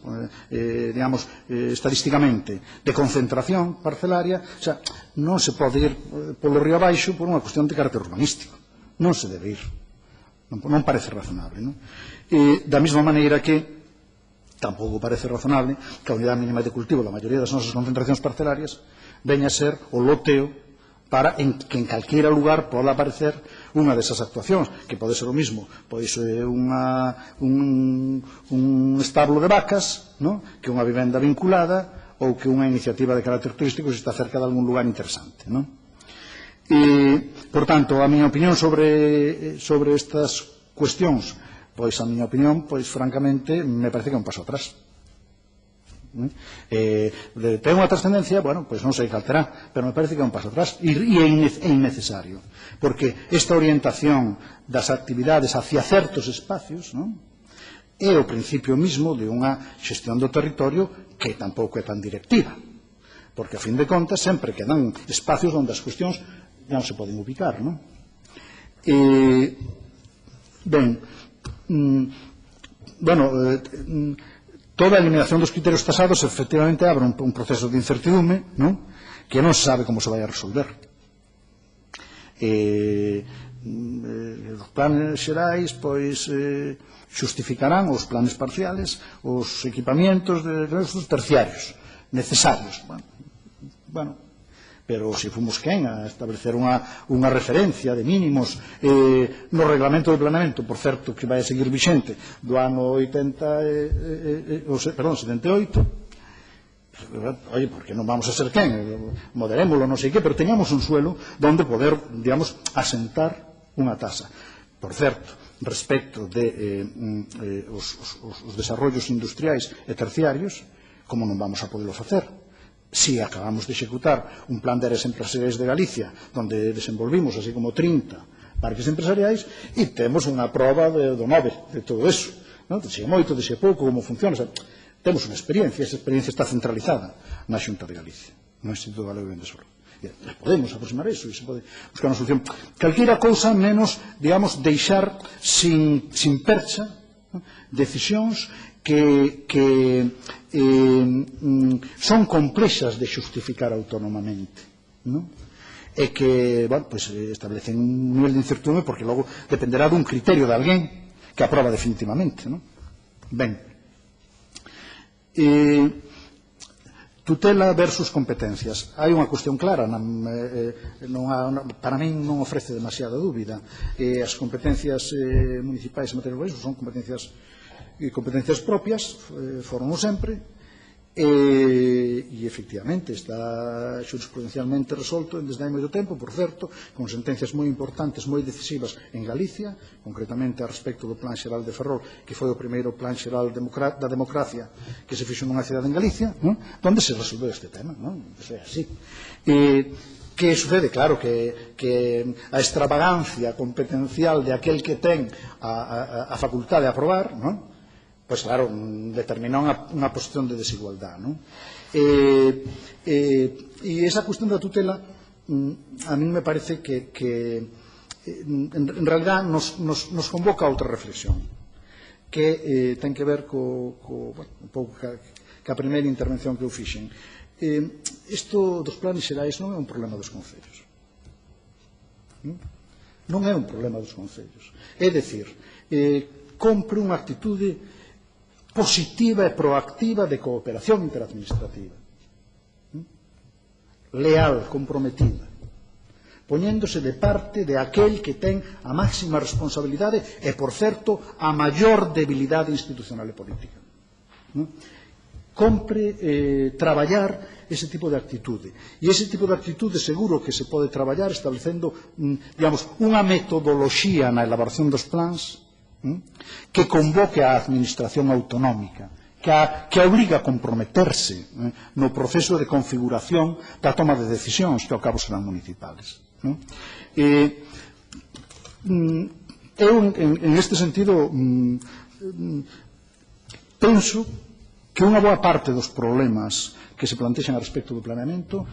digamos, estadísticamente, de concentración parcelaria, o sea, non se pode ir polo río abaixo por unha cuestión de carácter urbanístico. Non se debe ir. Non parece razonable, non? Da mesma maneira que tampouco parece razonable que a unidade mínima de cultivo da maioría das nosas concentracións parcelarias veña a ser o loteo para que en calquera lugar poda aparecer unha desas actuacións, que pode ser o mismo, pois un establo de vacas, no? Que unha vivenda vinculada ou que unha iniciativa de carácter turístico se está cerca de algún lugar interesante, non? Por tanto, a miña opinión sobre estas cuestións, pois a miña opinión, pois francamente, me parece que é un paso atrás. Ten unha trascendencia, bueno, pois non sei cal terá, pero me parece que é un paso atrás e é innecesario, porque esta orientación das actividades hacia certos espacios, non? É o principio mismo de unha xestión do territorio que tampouco é tan directiva, porque a fin de contas sempre quedan espacios onde as cuestións non se poden ubicar, non? Ben, bueno, toda a eliminación dos criterios tasados efectivamente abre un proceso de incertidume, non? Que non se sabe como se vai a resolver. Os planes xerais pois xustificarán os planes parciales os equipamientos de terciarios necesarios. Bueno, pero se fomos quen a establecer unha referencia de mínimos no reglamento de planeamento, por certo, que vai a seguir vixente do ano 78, oye, porque non vamos a ser quen, moderémoslo, non sei que, pero teñamos un suelo onde poder, digamos, asentar unha tasa. Por certo, respecto de os desarrollos industriais e terciarios, como non vamos a poderlo facer? Si acabamos de executar un plan de áreas empresariais de Galicia, onde desenvolvimos así como 30 parques empresariais, e temos unha proba do 9 de todo eso, de xe moito, de xe pouco, como funciona. Temos unha experiencia, esa experiencia está centralizada na Xunta de Galicia, no Instituto Galego de Vendesoro. Podemos aproximar eso e se pode buscar unha solución. Calquera cousa menos, digamos, deixar sin percha decisións que son complexas de xustificar autónomamente, non? E que, bueno, pues establecen un nivel de incertidumbre porque logo dependerá dun criterio de alguén que aproba definitivamente, non? Ben, tutela versus competencias. Hai unha cuestión clara, para min non ofrece demasiada dúbida. As competencias municipais en materia de urbanismo son competencias propias, foron sempre, e efectivamente está jurisprudencialmente resolto desde hai moito tempo, por certo, con sentencias moi importantes, moi decisivas en Galicia, concretamente a respecto do Plan Xeral de Ferrol, que foi o primeiro Plan Xeral da democracia que se fixo nunha cidade en Galicia, onde se resolveu este tema, é así. Que sucede? Claro, que a extravagancia competencial de aquel que ten a facultade de aprobar, non? Pois claro, determina unha posición de desigualdade, non? E esa cuestión da tutela a mí me parece que en realidad nos convoca a outra reflexión que ten que ver un pouco ca primeira intervención que eu fixen. Isto dos planes xerais non é un problema dos concellos. Non é un problema dos concellos. É dicir, compre unha actitude positiva e proactiva de cooperación interadministrativa, leal, comprometida, poñéndose de parte de aquel que ten a máxima responsabilidade e, por certo, a maior debilidade institucional e política. Compre traballar ese tipo de actitude. E ese tipo de actitude seguro que se pode traballar establecendo, digamos, unha metodoloxía na elaboración dos plans que convoque a administración autonómica, que obriga a comprometerse no proceso de configuración da toma de decisións que ao cabo serán municipales. Eu, en este sentido, penso que unha boa parte dos problemas que se plantexan a respecto do planeamento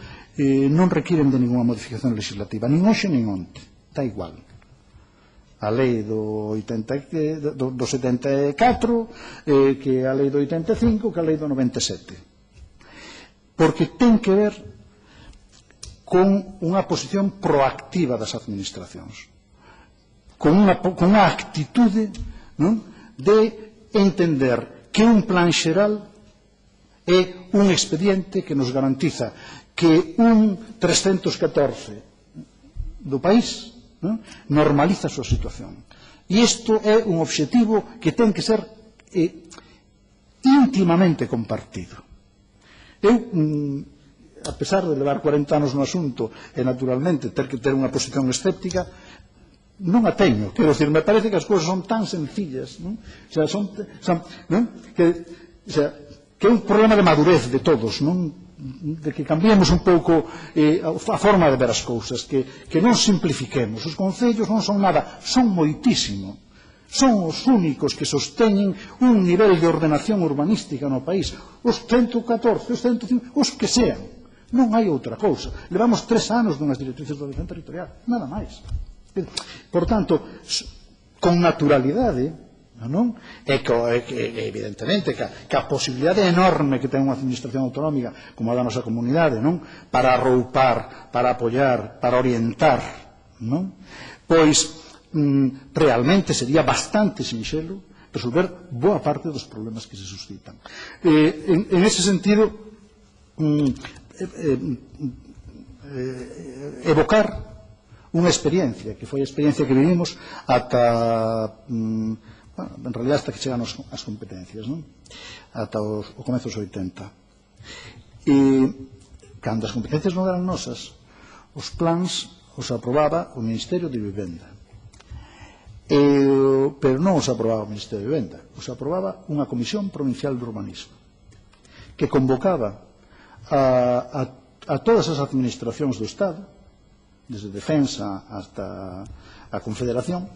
non requiren de ninguna modificación legislativa, nin hoxe nin onte, está igual. A lei do 74, que a lei do 85, que a lei do 97. Porque ten que ver con unha posición proactiva das administracións, con unha actitude de entender que un plan xeral é un expediente que nos garantiza que un 314 do país normaliza a súa situación. E isto é un obxectivo que ten que ser íntimamente compartido. Eu, a pesar de levar 40 anos no asunto e, naturalmente, ter que ter unha posición escéptica, non a teño. Quero dicir, me parece que as cousas son tan sencillas, non? O sea, que é un problema de madurez de todos, non? De que cambiemos un pouco a forma de ver as cousas, que non simplifiquemos. Os concellos non son nada, son moitísimo. Son os únicos que sosteñen un nivel de ordenación urbanística no país. Os 114, os 105, os que sean. Non hai outra cousa. Levamos 3 anos dunhas directrices de ordenación territorial, nada máis. Por tanto, con naturalidade, non? E evidentemente que a posibilidade enorme que ten unha administración autonómica como a da nosa comunidade, non? Para arroupar, para apoiar, para orientar, non? Pois realmente sería bastante sinxelo resolver boa parte dos problemas que se suscitan. En ese sentido, evocar unha experiencia, que foi a experiencia que vivimos ata... en realidad hasta que chegan as competencias, non? Ata o comezo dos 80. E cando as competencias non eran nosas, os plans os aprobaba o Ministerio de Vivenda, pero non os aprobaba o Ministerio de Vivenda, os aprobaba unha Comisión Provincial de Urbanismo, que convocaba a todas as administracións do Estado, desde Defensa hasta a Confederación,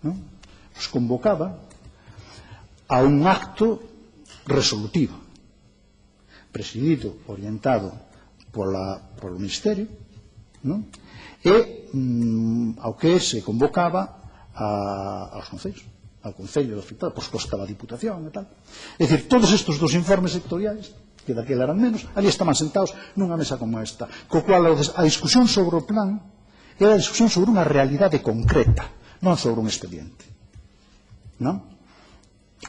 non? Os convocaba a un acto resolutivo, presidido, orientado polo Ministerio, non? E ao que se convocaba aos concellos, ao Concello afectado, pois costaba a Diputación e tal. É dicir, todos estes dos informes sectoriais, que daquela eran menos, ali estaban sentados nunha mesa como esta, co cual a discusión sobre o plan era a discusión sobre unha realidade concreta, non sobre un expediente, non?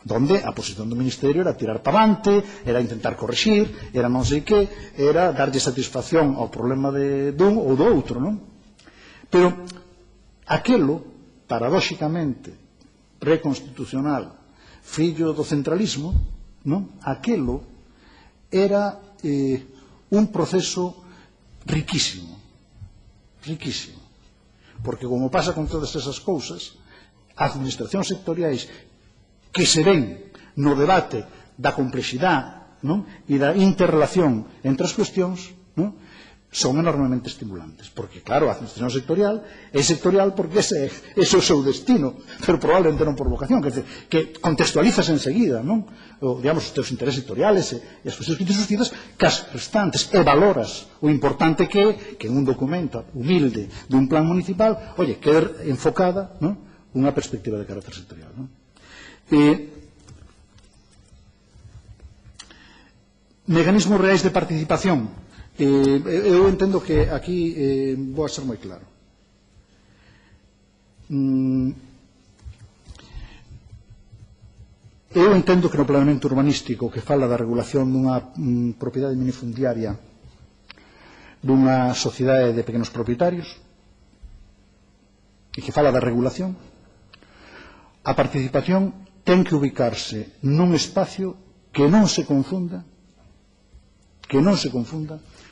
Donde a posición do Ministerio era tirar para avante, era intentar corrixir, era non sei que, era darlle satisfacción ao problema dun ou do outro, non? Pero aquelo, paradóxicamente, preconstitucional, fillo do centralismo, non? Aquelo era un proceso riquísimo, riquísimo, porque como pasa con todas esas cousas, administracións sectoriais que se ven no debate da complexidade, non? E da interrelación entre as cuestións, non? Son enormemente estimulantes, porque claro, a administración sectorial é sectorial porque ese é o seu destino, pero probablemente non por vocación, que contextualizas enseguida, non? Digamos, os teus intereses sectoriales e as cuestións que te suscitas cas restantes, e valoras o importante que en un documento humilde dun plan municipal, oye, quede enfocada, non? Unha perspectiva de carácter sectorial, non? Mecanismos reais de participación. Eu entendo que aquí vou a ser moi claro. Eu entendo que no planeamento urbanístico que fala da regulación dunha propiedade minifundiaria dunha sociedade de pequenos propietarios e que fala da regulación, a participación ten que ubicarse nun espacio que non se confunda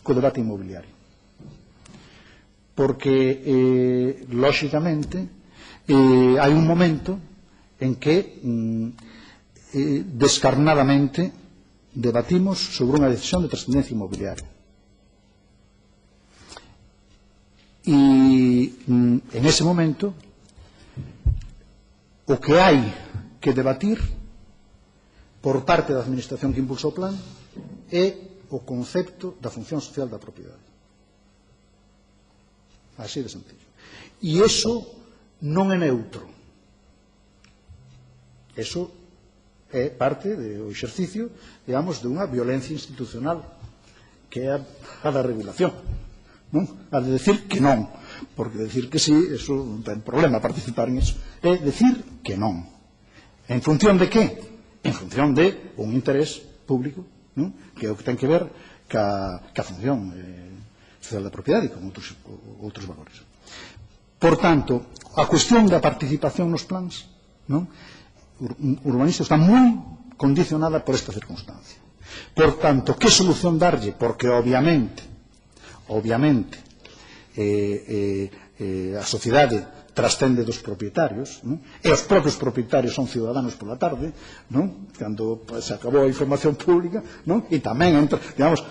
co debate inmobiliario. Porque, lóxicamente, hai un momento en que descarnadamente debatimos sobre unha decisión de trascendencia inmobiliaria. E en ese momento o que hai que debatir por parte da administración que impulsou o plan é o concepto da función social da propiedade. Así de sencillo. E iso non é neutro. Iso é parte do exercicio, digamos, de unha violencia institucional que é a da regulación, non? A de decir que non, porque decir que sí, eso non ten problema participar en eso, é decir que non. En función de que? En función de un interés público, non? Que é o que ten que ver ca función social da propiedade e con outros valores. Por tanto, a cuestión da participación nos plans, non? Urbanista está moi condicionada por esta circunstancia. Por tanto, que solución darlle? Porque obviamente a sociedade trascende dos propietarios, non? E os propios propietarios son ciudadanos pola tarde, non? Cando se acabou a información pública, non? E tamén, digamos,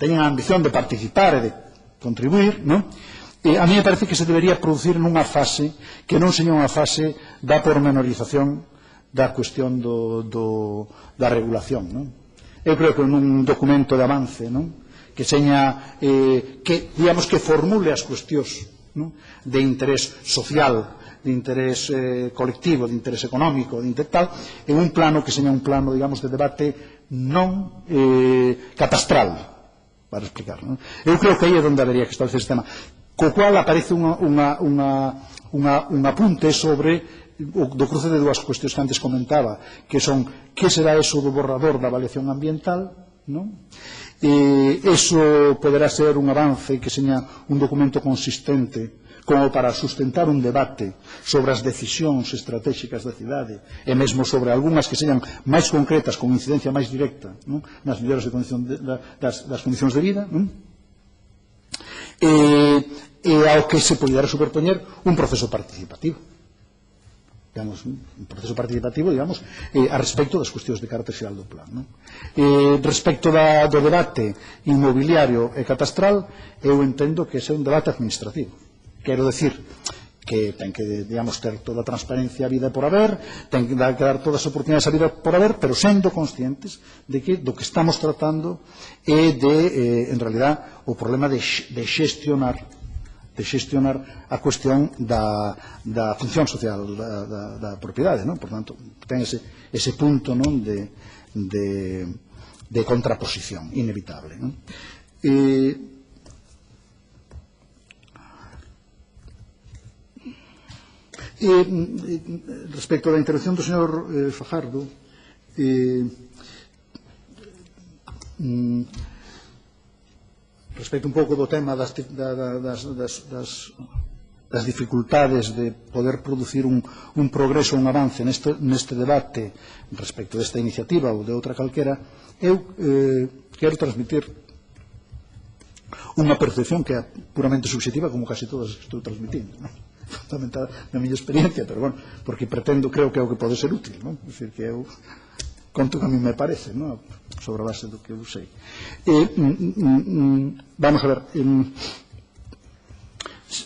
teñen a ambición de participar e de contribuir, non? E a mí me parece que se debería producir nunha fase que non seña unha fase da pormenorización da cuestión da regulación, non? Eu creo que nun documento de avance, non? Que seña que, digamos, que formule as cuestións, non? De interés social, de interés colectivo, de interés económico, de interés tal, en un plano que seña un plano, digamos, de debate non catastral, para explicar, non? Eu creo que aí é onde habería que establecer este tema, co cual aparece un apunte sobre do cruce de dúas cuestións que antes comentaba, que son que será eso do borrador da avaliación ambiental, non? Eso poderá ser un avance que seña un documento consistente como para sustentar un debate sobre as decisións estratégicas da cidade e mesmo sobre algunhas que señan máis concretas con incidencia máis directa, non? Nas melloras das condicións de vida, non? E ao que se pudera superpoñer un proceso participativo, digamos, un proceso participativo, digamos, a respecto das cuestións de carácter xeral do plan, non? Respecto do debate inmobiliario e catastral, eu entendo que ese é un debate administrativo. Quero decir que ten que, digamos, ter toda a transparencia a vida por haber, ten que dar todas as oportunidades a vida por haber, pero sendo conscientes de que do que estamos tratando é de, en realidad, o problema de xestionar a cuestión da función social da propiedade, non? Por tanto, ten ese punto, non, de contraposición inevitable, non? Respecto da intervención do señor Fajardo, respecto un pouco do tema das dificultades de poder producir un progreso, un avance neste debate respecto desta iniciativa ou de outra calquera, eu quero transmitir unha percepción que é puramente subjetiva, como casi todas as que estou transmitindo, non? Fundamentada na miña experiencia, pero bueno, porque pretendo, creo que é o que pode ser útil, non? É dicir, que eu conto que a mí me parece, non? Sobre a base do que eu sei. Vamos a ver,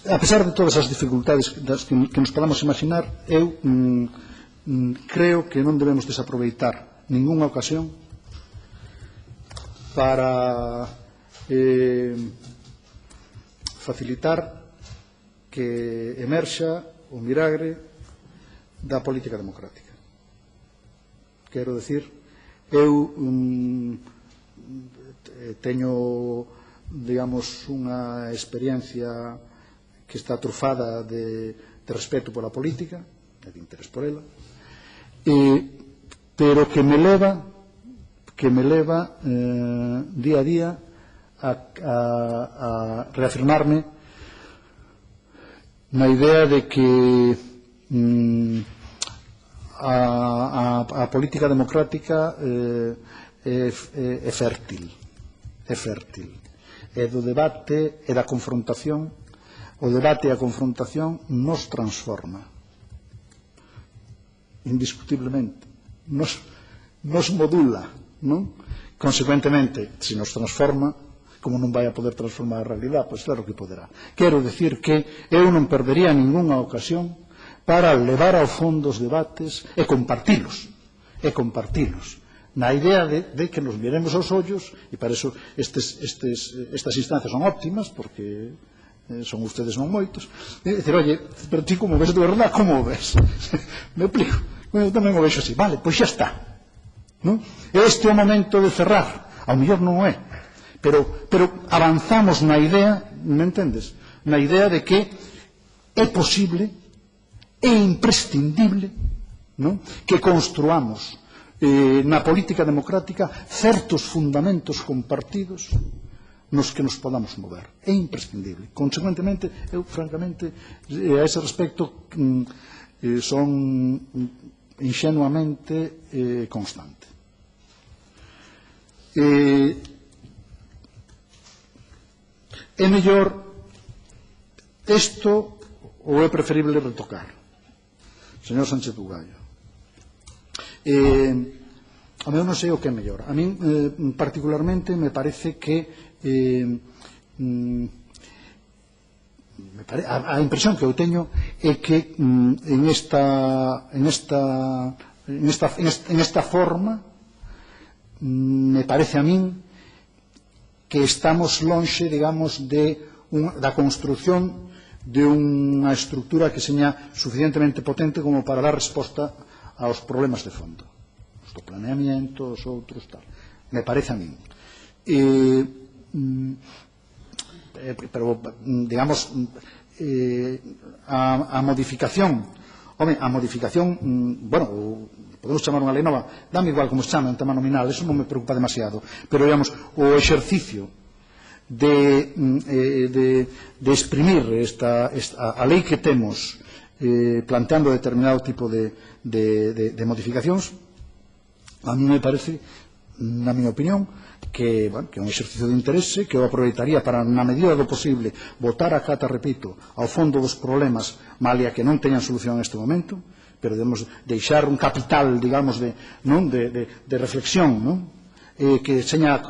a pesar de todas as dificultades que nos podamos imaginar, eu creo que non debemos desaproveitar ningunha ocasión para facilitar que emerxa o milagre da política democrática. Quero decir, eu teño, digamos, unha experiencia que está trufada de de respeto pola política, de interés por ela, pero que me leva día a día a reafirmarme na idea de que a política democrática é fértil, é do debate e da confrontación. O debate e a confrontación nos transforma indiscutiblemente, nos modula, non? Consecuentemente, se nos transforma, como non vai a poder transformar a realidade, pois claro que poderá. Quero dicir que eu non perdería ningunha ocasión para levar ao fondo os debates e compartilos, na idea de que nos miremos aos ollos, e para eso estas instancias son óptimas, porque son ustedes non moitos, e dicir, oye, pero ti como ves de verdad, como o ves? Me explico, eu tamén o vexo así, vale, pois xa está, non? Este é o momento de cerrar, ao mellor non é, pero avanzamos na idea, me entendes? Na idea de que é posible, é imprescindible, non? Que construamos na política democrática certos fundamentos compartidos nos que nos podamos mover. É imprescindible. Consecuentemente, eu, francamente, a ese respecto son ingenuamente constante. É mellor isto ou é preferible retocar? Señor Sánchez Bugallo. A mí non sei o que é mellor. A mí, particularmente, me parece que a impresión que eu teño é que en esta forma me parece a min que estamos lonxe, digamos, da construción de unha estructura que seña suficientemente potente como para dar resposta aos problemas de fondo, os do planeamiento, os outros, tal. Me parece a min. Pero, digamos, a modificación, bueno, podemos chamar unha lei nova, dame igual como se chama en tema nominal, eso non me preocupa demasiado, pero, digamos, o exercicio de exprimir a lei que temos planteando determinado tipo de modificacións, a mí me parece, na miña opinión, que é un exercicio de interese que eu aproveitaría para, na medida do posible, botar a cata, repito, ao fondo dos problemas, malia que non teñan solución neste momento, pero debemos deixar un capital, digamos, de reflexión, que seña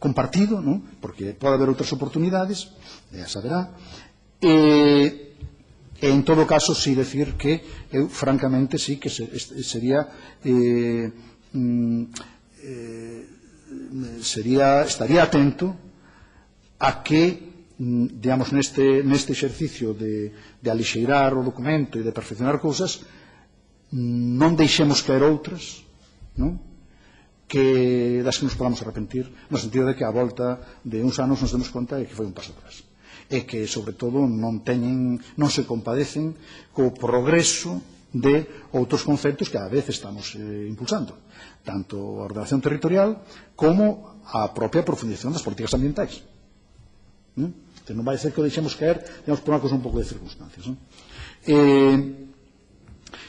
compartido, porque pode haber outras oportunidades, ya saberá, e en todo caso, sí decir que eu, francamente, sí que sería estaría atento a que, digamos, neste exercicio de alixeirar o documento e de perfeccionar cousas, non deixemos caer outras, das que nos podamos arrepentir, no sentido de que a volta de uns anos nos demos conta de que foi un paso atrás, e que, sobre todo, non se compadecen co progreso de outros conceptos que a veces estamos impulsando, tanto a ordenación territorial como a propia profundización das políticas ambientais. Non vai ser que o deixemos caer, digamos, por unha cosa un pouco de circunstancias.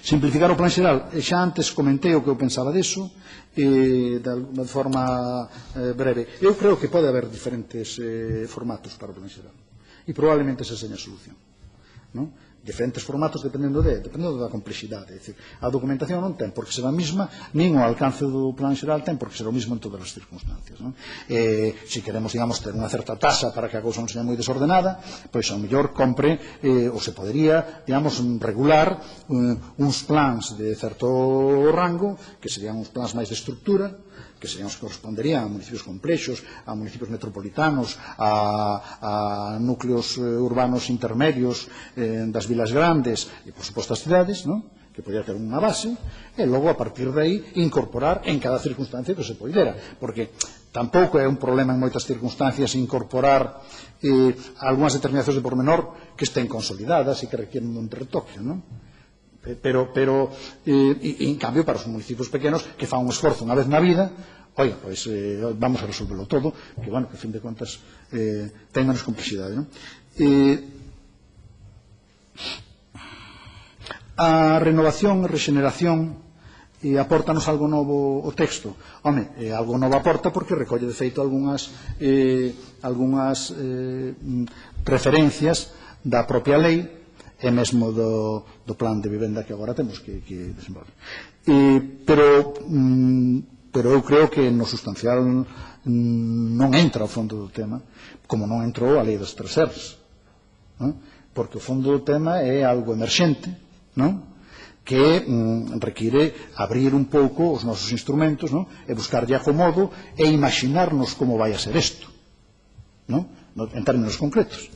Simplificar o plan xeral, xa antes comentei o que eu pensaba deso, de forma breve. Eu creo que pode haber diferentes formatos para o plan xeral, e probablemente esa seña a solución. Diferentes formatos dependendo da complexidade. É dicir, a documentación non ten por que ser a mesma, nin o alcance do plan xeral ten por que ser o mesmo en todas as circunstancias. Se queremos, digamos, ter unha certa taxa para que a cousa non seña moi desordenada, pois ao mellor compre, ou se podería, digamos, regular uns plans de certo rango, que serían uns plans máis de estructura, que serían os que corresponderían a municipios complexos, a municipios metropolitanos, a núcleos urbanos intermedios das vilas grandes e, por suposto, as cidades, que podía ter unha base, e logo, a partir de aí, incorporar en cada circunstancia que se poidera. Porque tampouco é un problema en moitas circunstancias incorporar algunhas determinacións de pormenor que estén consolidadas e que requieren un retoque, non? Pero en cambio, para os municipios pequenos que fan un esforzo unha vez na vida, oiga, pois vamos a resolverlo todo, que, bueno, que a fin de contas ten menos complexidade, non? A renovación e regeneración apórtanos algo novo o texto. Home, algo novo aporta porque recolle de feito algunhas referencias da propia lei e mesmo do plan de vivenda que agora temos que desenvolver. Pero eu creo que no sustancial non entra ao fondo do tema, como non entrou a lei das tres R's, porque o fondo do tema é algo emerxente, non? Que require abrir un pouco os nosos instrumentos, non? E buscarlle acomodo e imaginarnos como vai a ser isto, non? En términos concretos.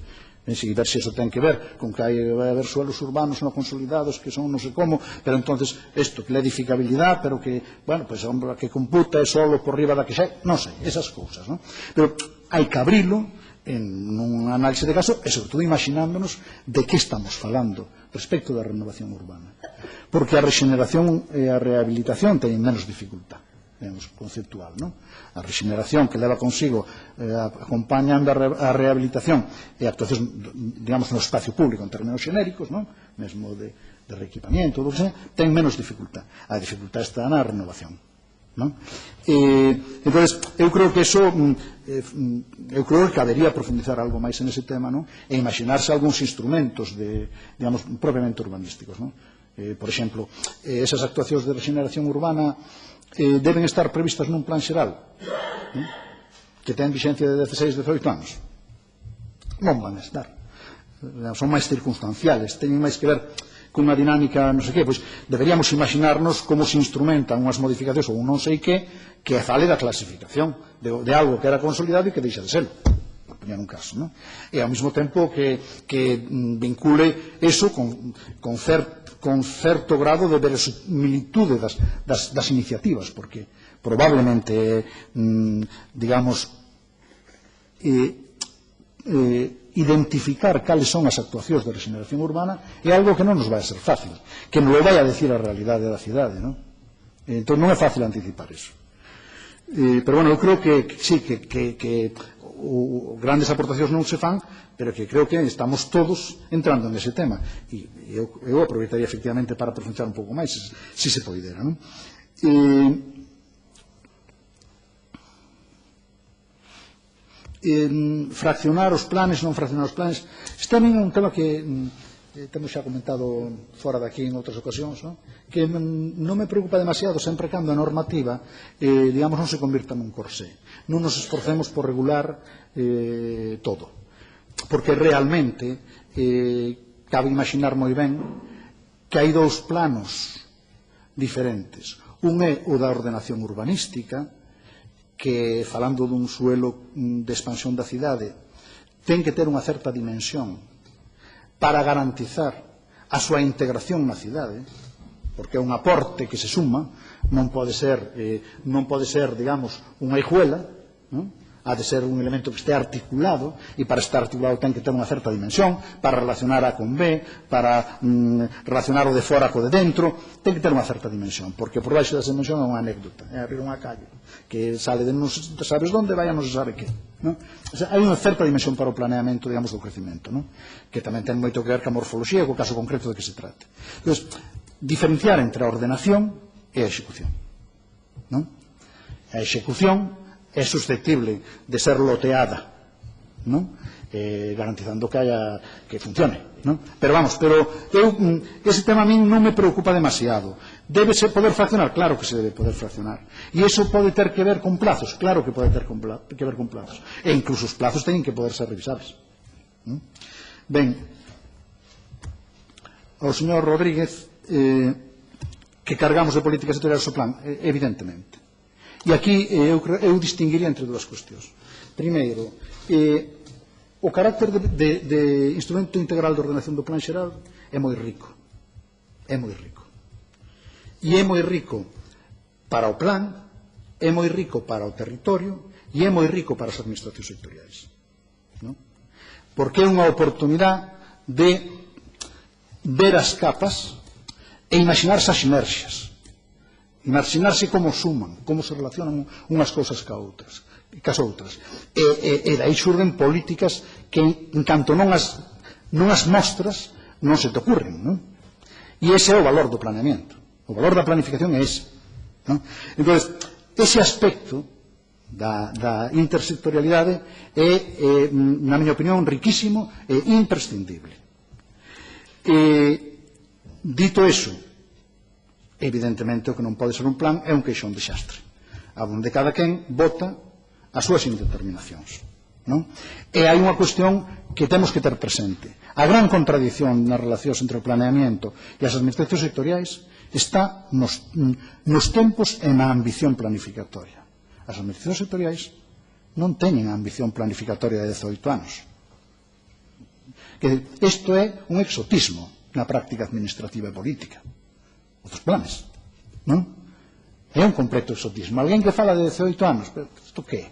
E ver se iso ten que ver con que vai haber suelos urbanos non consolidados que son non sei como, pero entonces isto, que la edificabilidade, pero que, bueno, pues a que computa é solo por riba da que xa, non sei, esas cousas, non? Pero hai que abrilo en un análise de caso e, sobre todo, imaginándonos de que estamos falando respecto da renovación urbana. Porque a regeneración e a rehabilitación teñen menos dificultad, digamos, conceptual, non? A regeneración que leva consigo acompañando a rehabilitación e actuacións, digamos, no espacio público en términos xenéricos, non? Mesmo de reequipamiento, ten menos dificultad. A dificultad está na renovación, non? Entonces, eu creo que eso eu creo que cabería profundizar algo máis en ese tema, non? E imaginarse algúns instrumentos digamos, propiamente urbanísticos, non? Por exemplo, esas actuacións de regeneración urbana deben estar previstas nun plan xeral, non? Que ten vixencia de 16, 18 anos. Non van a estar. Son máis circunstanciales, teñen máis que ver cunha dinámica, non sei que, pois deberíamos imaginarnos como se instrumentan unhas modificacións ou un non sei que fale da clasificación de algo que era consolidado e que deixa de serlo, por poñer un caso, non? E ao mesmo tempo que vincule eso con certo grado de verosimilitude das iniciativas, porque probablemente, digamos, identificar cales son as actuacións de regeneración urbana é algo que non nos vai a ser fácil, que non lo vai a decir a realidade da cidade, non? Entón non é fácil anticipar eso. Pero, bueno, eu creo que sí, que grandes aportacións non se fan, pero que creo que estamos todos entrando nese tema. E eu aproveitaría efectivamente para profundizar un pouco máis, se se poidera, non? Fraccionar os planes, non fraccionar os planes, este tamén é un tema que temos xa comentado fora daqui en outras ocasións, non? Que non me preocupa demasiado sempre cando a normativa, digamos, non se convirta nun corsé, non nos esforcemos por regular todo, porque realmente cabe imaginar moi ben que hai dous planos diferentes. Un é o da ordenación urbanística, que, falando dun suelo de expansión da cidade, ten que ter unha certa dimensión para garantizar a súa integración na cidade, porque é un aporte que se suma, non pode ser, digamos, unha hijuela, non? Ha de ser un elemento que este articulado, e para estar articulado ten que ter unha certa dimensión, para relacionar A con B, para relacionar o de fora co de dentro, ten que ter unha certa dimensión, porque por baixo desa dimensión é unha anécdota, é abrir unha calle, que sale de non sabes onde, vai a non se sabe que, non? O sea, hai unha certa dimensión para o planeamento, digamos, do crecimento, non? Que tamén ten moito que ver ca morfología, co caso concreto de que se trate. Entón, diferenciar entre a ordenación e a execución, non? A execución é susceptible de ser loteada, non? Garantizando que funcione, non? Pero vamos, ese tema a min non me preocupa demasiado. Débese poder fraccionar? Claro que se debe poder fraccionar. E iso pode ter que ver con plazos? Claro que pode ter que ver con plazos. E incluso os plazos teñen que poder ser revisables. Ben, ao señor Rodríguez, que cargamos de política sectorial do plan, evidentemente. E aquí eu distinguiría entre dúas cuestións. Primeiro, o carácter de instrumento integral de ordenación do plan xeral é moi rico. É moi rico. E é moi rico para o plan, é moi rico para o territorio e é moi rico para as administracións sectoriais, non? Porque é unha oportunidade de ver as capas e imaginarse as sinerxias, imaginarse como suman, como se relacionan unhas cousas cas outras, e dai xurden políticas que en canto non as mostras non se te ocurren, non? E ese é o valor do planeamento, o valor da planificación é ese, non? Entón, ese aspecto da intersectorialidade é, na miña opinión, riquísimo e imprescindible. Dito eso, evidentemente o que non pode ser un plan é un queixón de xastre, onde cada quen vota as súas indeterminacións, non? E hai unha cuestión que temos que ter presente. A gran contradición nas relacións entre o planeamento e as administracións sectoriais está nos tempos e na ambición planificatoria. As administracións sectoriais non teñen a ambición planificatoria de 18 anos. Isto é un exotismo na práctica administrativa e política. Os dos planes, non? É un completo exotismo. Alguén que fala de 18 anos, pero isto que é?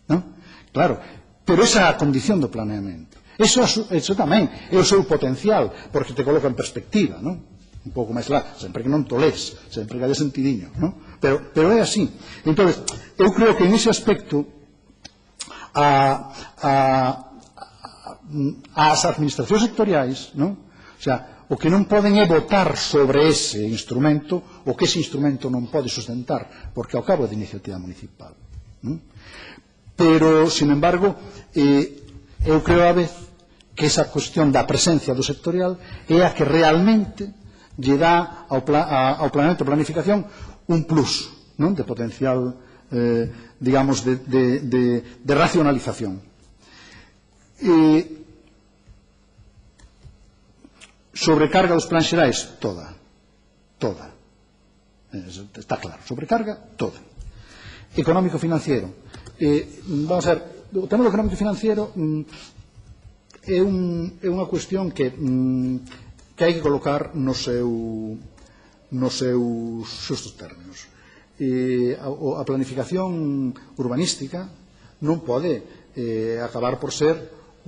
Non? Claro, pero esa é a condición do planeamento. Eso tamén é o seu potencial, porque te coloca en perspectiva, non? Un pouco máis lá, sempre que non toles, sempre que haya sentidiño, non? Pero é así. Entón, eu creo que en ese aspecto as administracións sectoriais, non? O sea, o que non poden é votar sobre ese instrumento, o que ese instrumento non pode sustentar, porque ao cabo é de iniciativa municipal, non? Pero, sin embargo, eu creo a vez que esa cuestión da presencia do sectorial é a que realmente lle dá ao planeamento de planificación un plus, non? De potencial, digamos, de racionalización. Sobrecarga dos plans xerais, toda. Está claro, sobrecarga, toda. Económico-financiero. Vamos a ver, o tema do económico-financiero é unha cuestión que hai que colocar nos seus xustos términos. A planificación urbanística non pode acabar por ser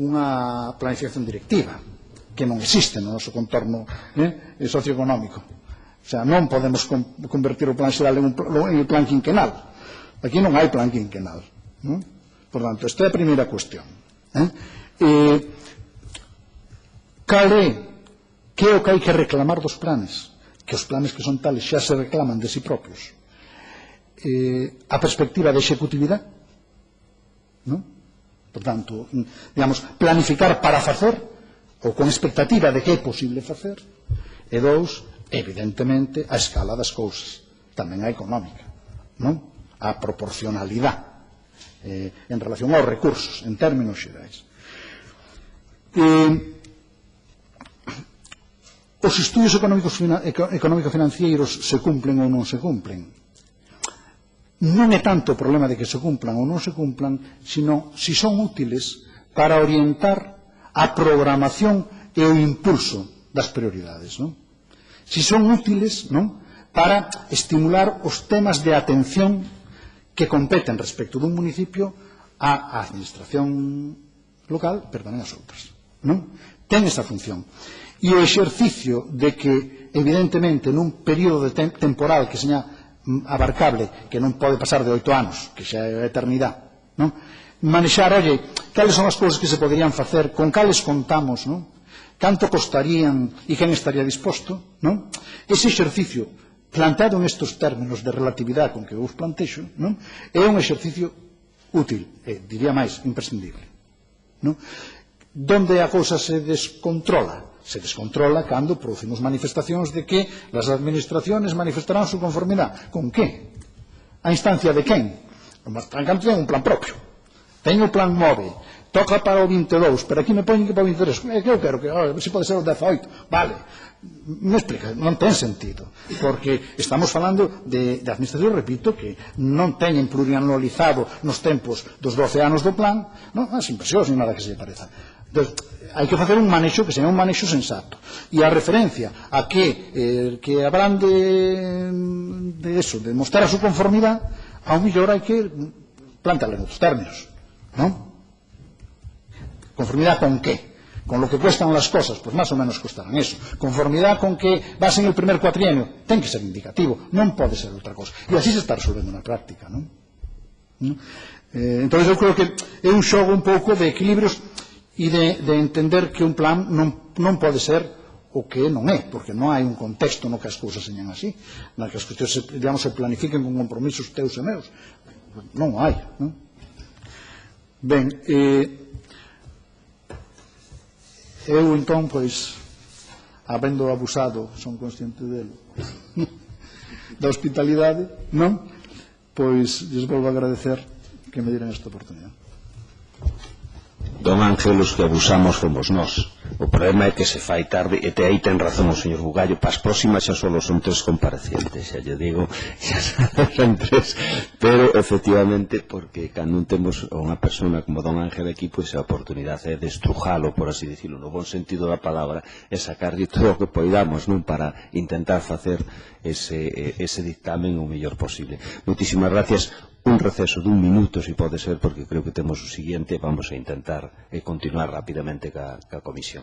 unha planificación directiva, que non existe no noso contorno socioeconómico. O sea, non podemos convertir o plan xeral en un plan quinquenal. Aquí non hai plan quinquenal. Por tanto, esta é a primeira cuestión. Cal é que é o que hai que reclamar dos planes? Que os planes que son tales xa se reclaman de si propios. A perspectiva de executividade, por tanto, digamos, planificar para facer ou con expectativa de que é posible facer, e dous, evidentemente, a escala das cousas, tamén a económica, non? A proporcionalidade en relación aos recursos, en términos xerais. Os estudios económico-financeiros se cumplen ou non se cumplen. Non é tanto o problema de que se cumplan ou non se cumplan, sino si son útiles para orientar a programación e o impulso das prioridades, non? Si son útiles, non? Para estimular os temas de atención que competen respecto dun municipio á administración local, pero tamén as outras, non? Ten esa función. E o exercicio de que, evidentemente, nun período temporal que seña abarcable, que non pode pasar de 8 anos, que xa é a eternidade, non? Manexar, oye, cales son as cousas que se poderían facer, con cales contamos, non? Canto costarían e quen estaría disposto, non? Ese exercicio planteado nestes términos de relatividade con que eu os plantexo, non? É un exercicio útil, diría máis, imprescindible, non? Donde a cousa se descontrola? Se descontrola cando producimos manifestacións de que as administraciones manifestarán su conformidade. Con que? A instancia de quen? Cando ten un plan propio. Teño o plan MOVE, toca para o 22, pero aquí me poñen que para o 23. Que eu quero que, se pode ser o 18. Vale, me explica, non ten sentido, porque estamos falando de administración, repito, que non teñen plurianualizado nos tempos dos 12 anos do plan, non, as inversións, ni nada que se lle pareza. Entón, hai que facer un manexo que seja un manexo sensato. E a referencia a que habrán de mostrar a súa conformidade, ao mellor hai que plántala en outros términos, ¿no? ¿Conformidad con qué? Con lo que cuestan las cosas, pues más o menos costarán eso. Conformidad con que vas en el primer cuatrienio, ten que ser indicativo, non pode ser outra cosa. E así se está resolvendo na práctica, non? Entonces eu creo que é un xogo un pouco de equilibrios e de entender que un plan non pode ser o que non é, porque non hai un contexto no que as cousas señan así, na que as cuestións se planifiquen con compromisos teus e meus. Non hai, non? Ben, eu entón, pois, habendo abusado, son consciente delo, da hospitalidade, non? Pois, lles volvo a agradecer que me dieran esta oportunidade. Don Ángel, os que abusamos fomos nós. O problema é que se fai tarde, e aí ten razón o señor Bugallo, para as próximas xa solo son 3 comparecientes, xa lle digo, xa son 3, pero efectivamente, porque cando non temos unha persona como Don Ángel aquí, pois a oportunidade é de estrujalo, por así dicirlo, no bon sentido da palabra, e sacarlle todo o que poidamos, non, para intentar facer ese dictamen o mellor posible. Moitísimas gracias. Un receso dun minuto, se pode ser, porque creo que temos o siguiente, vamos a intentar continuar rapidamente ca comisión.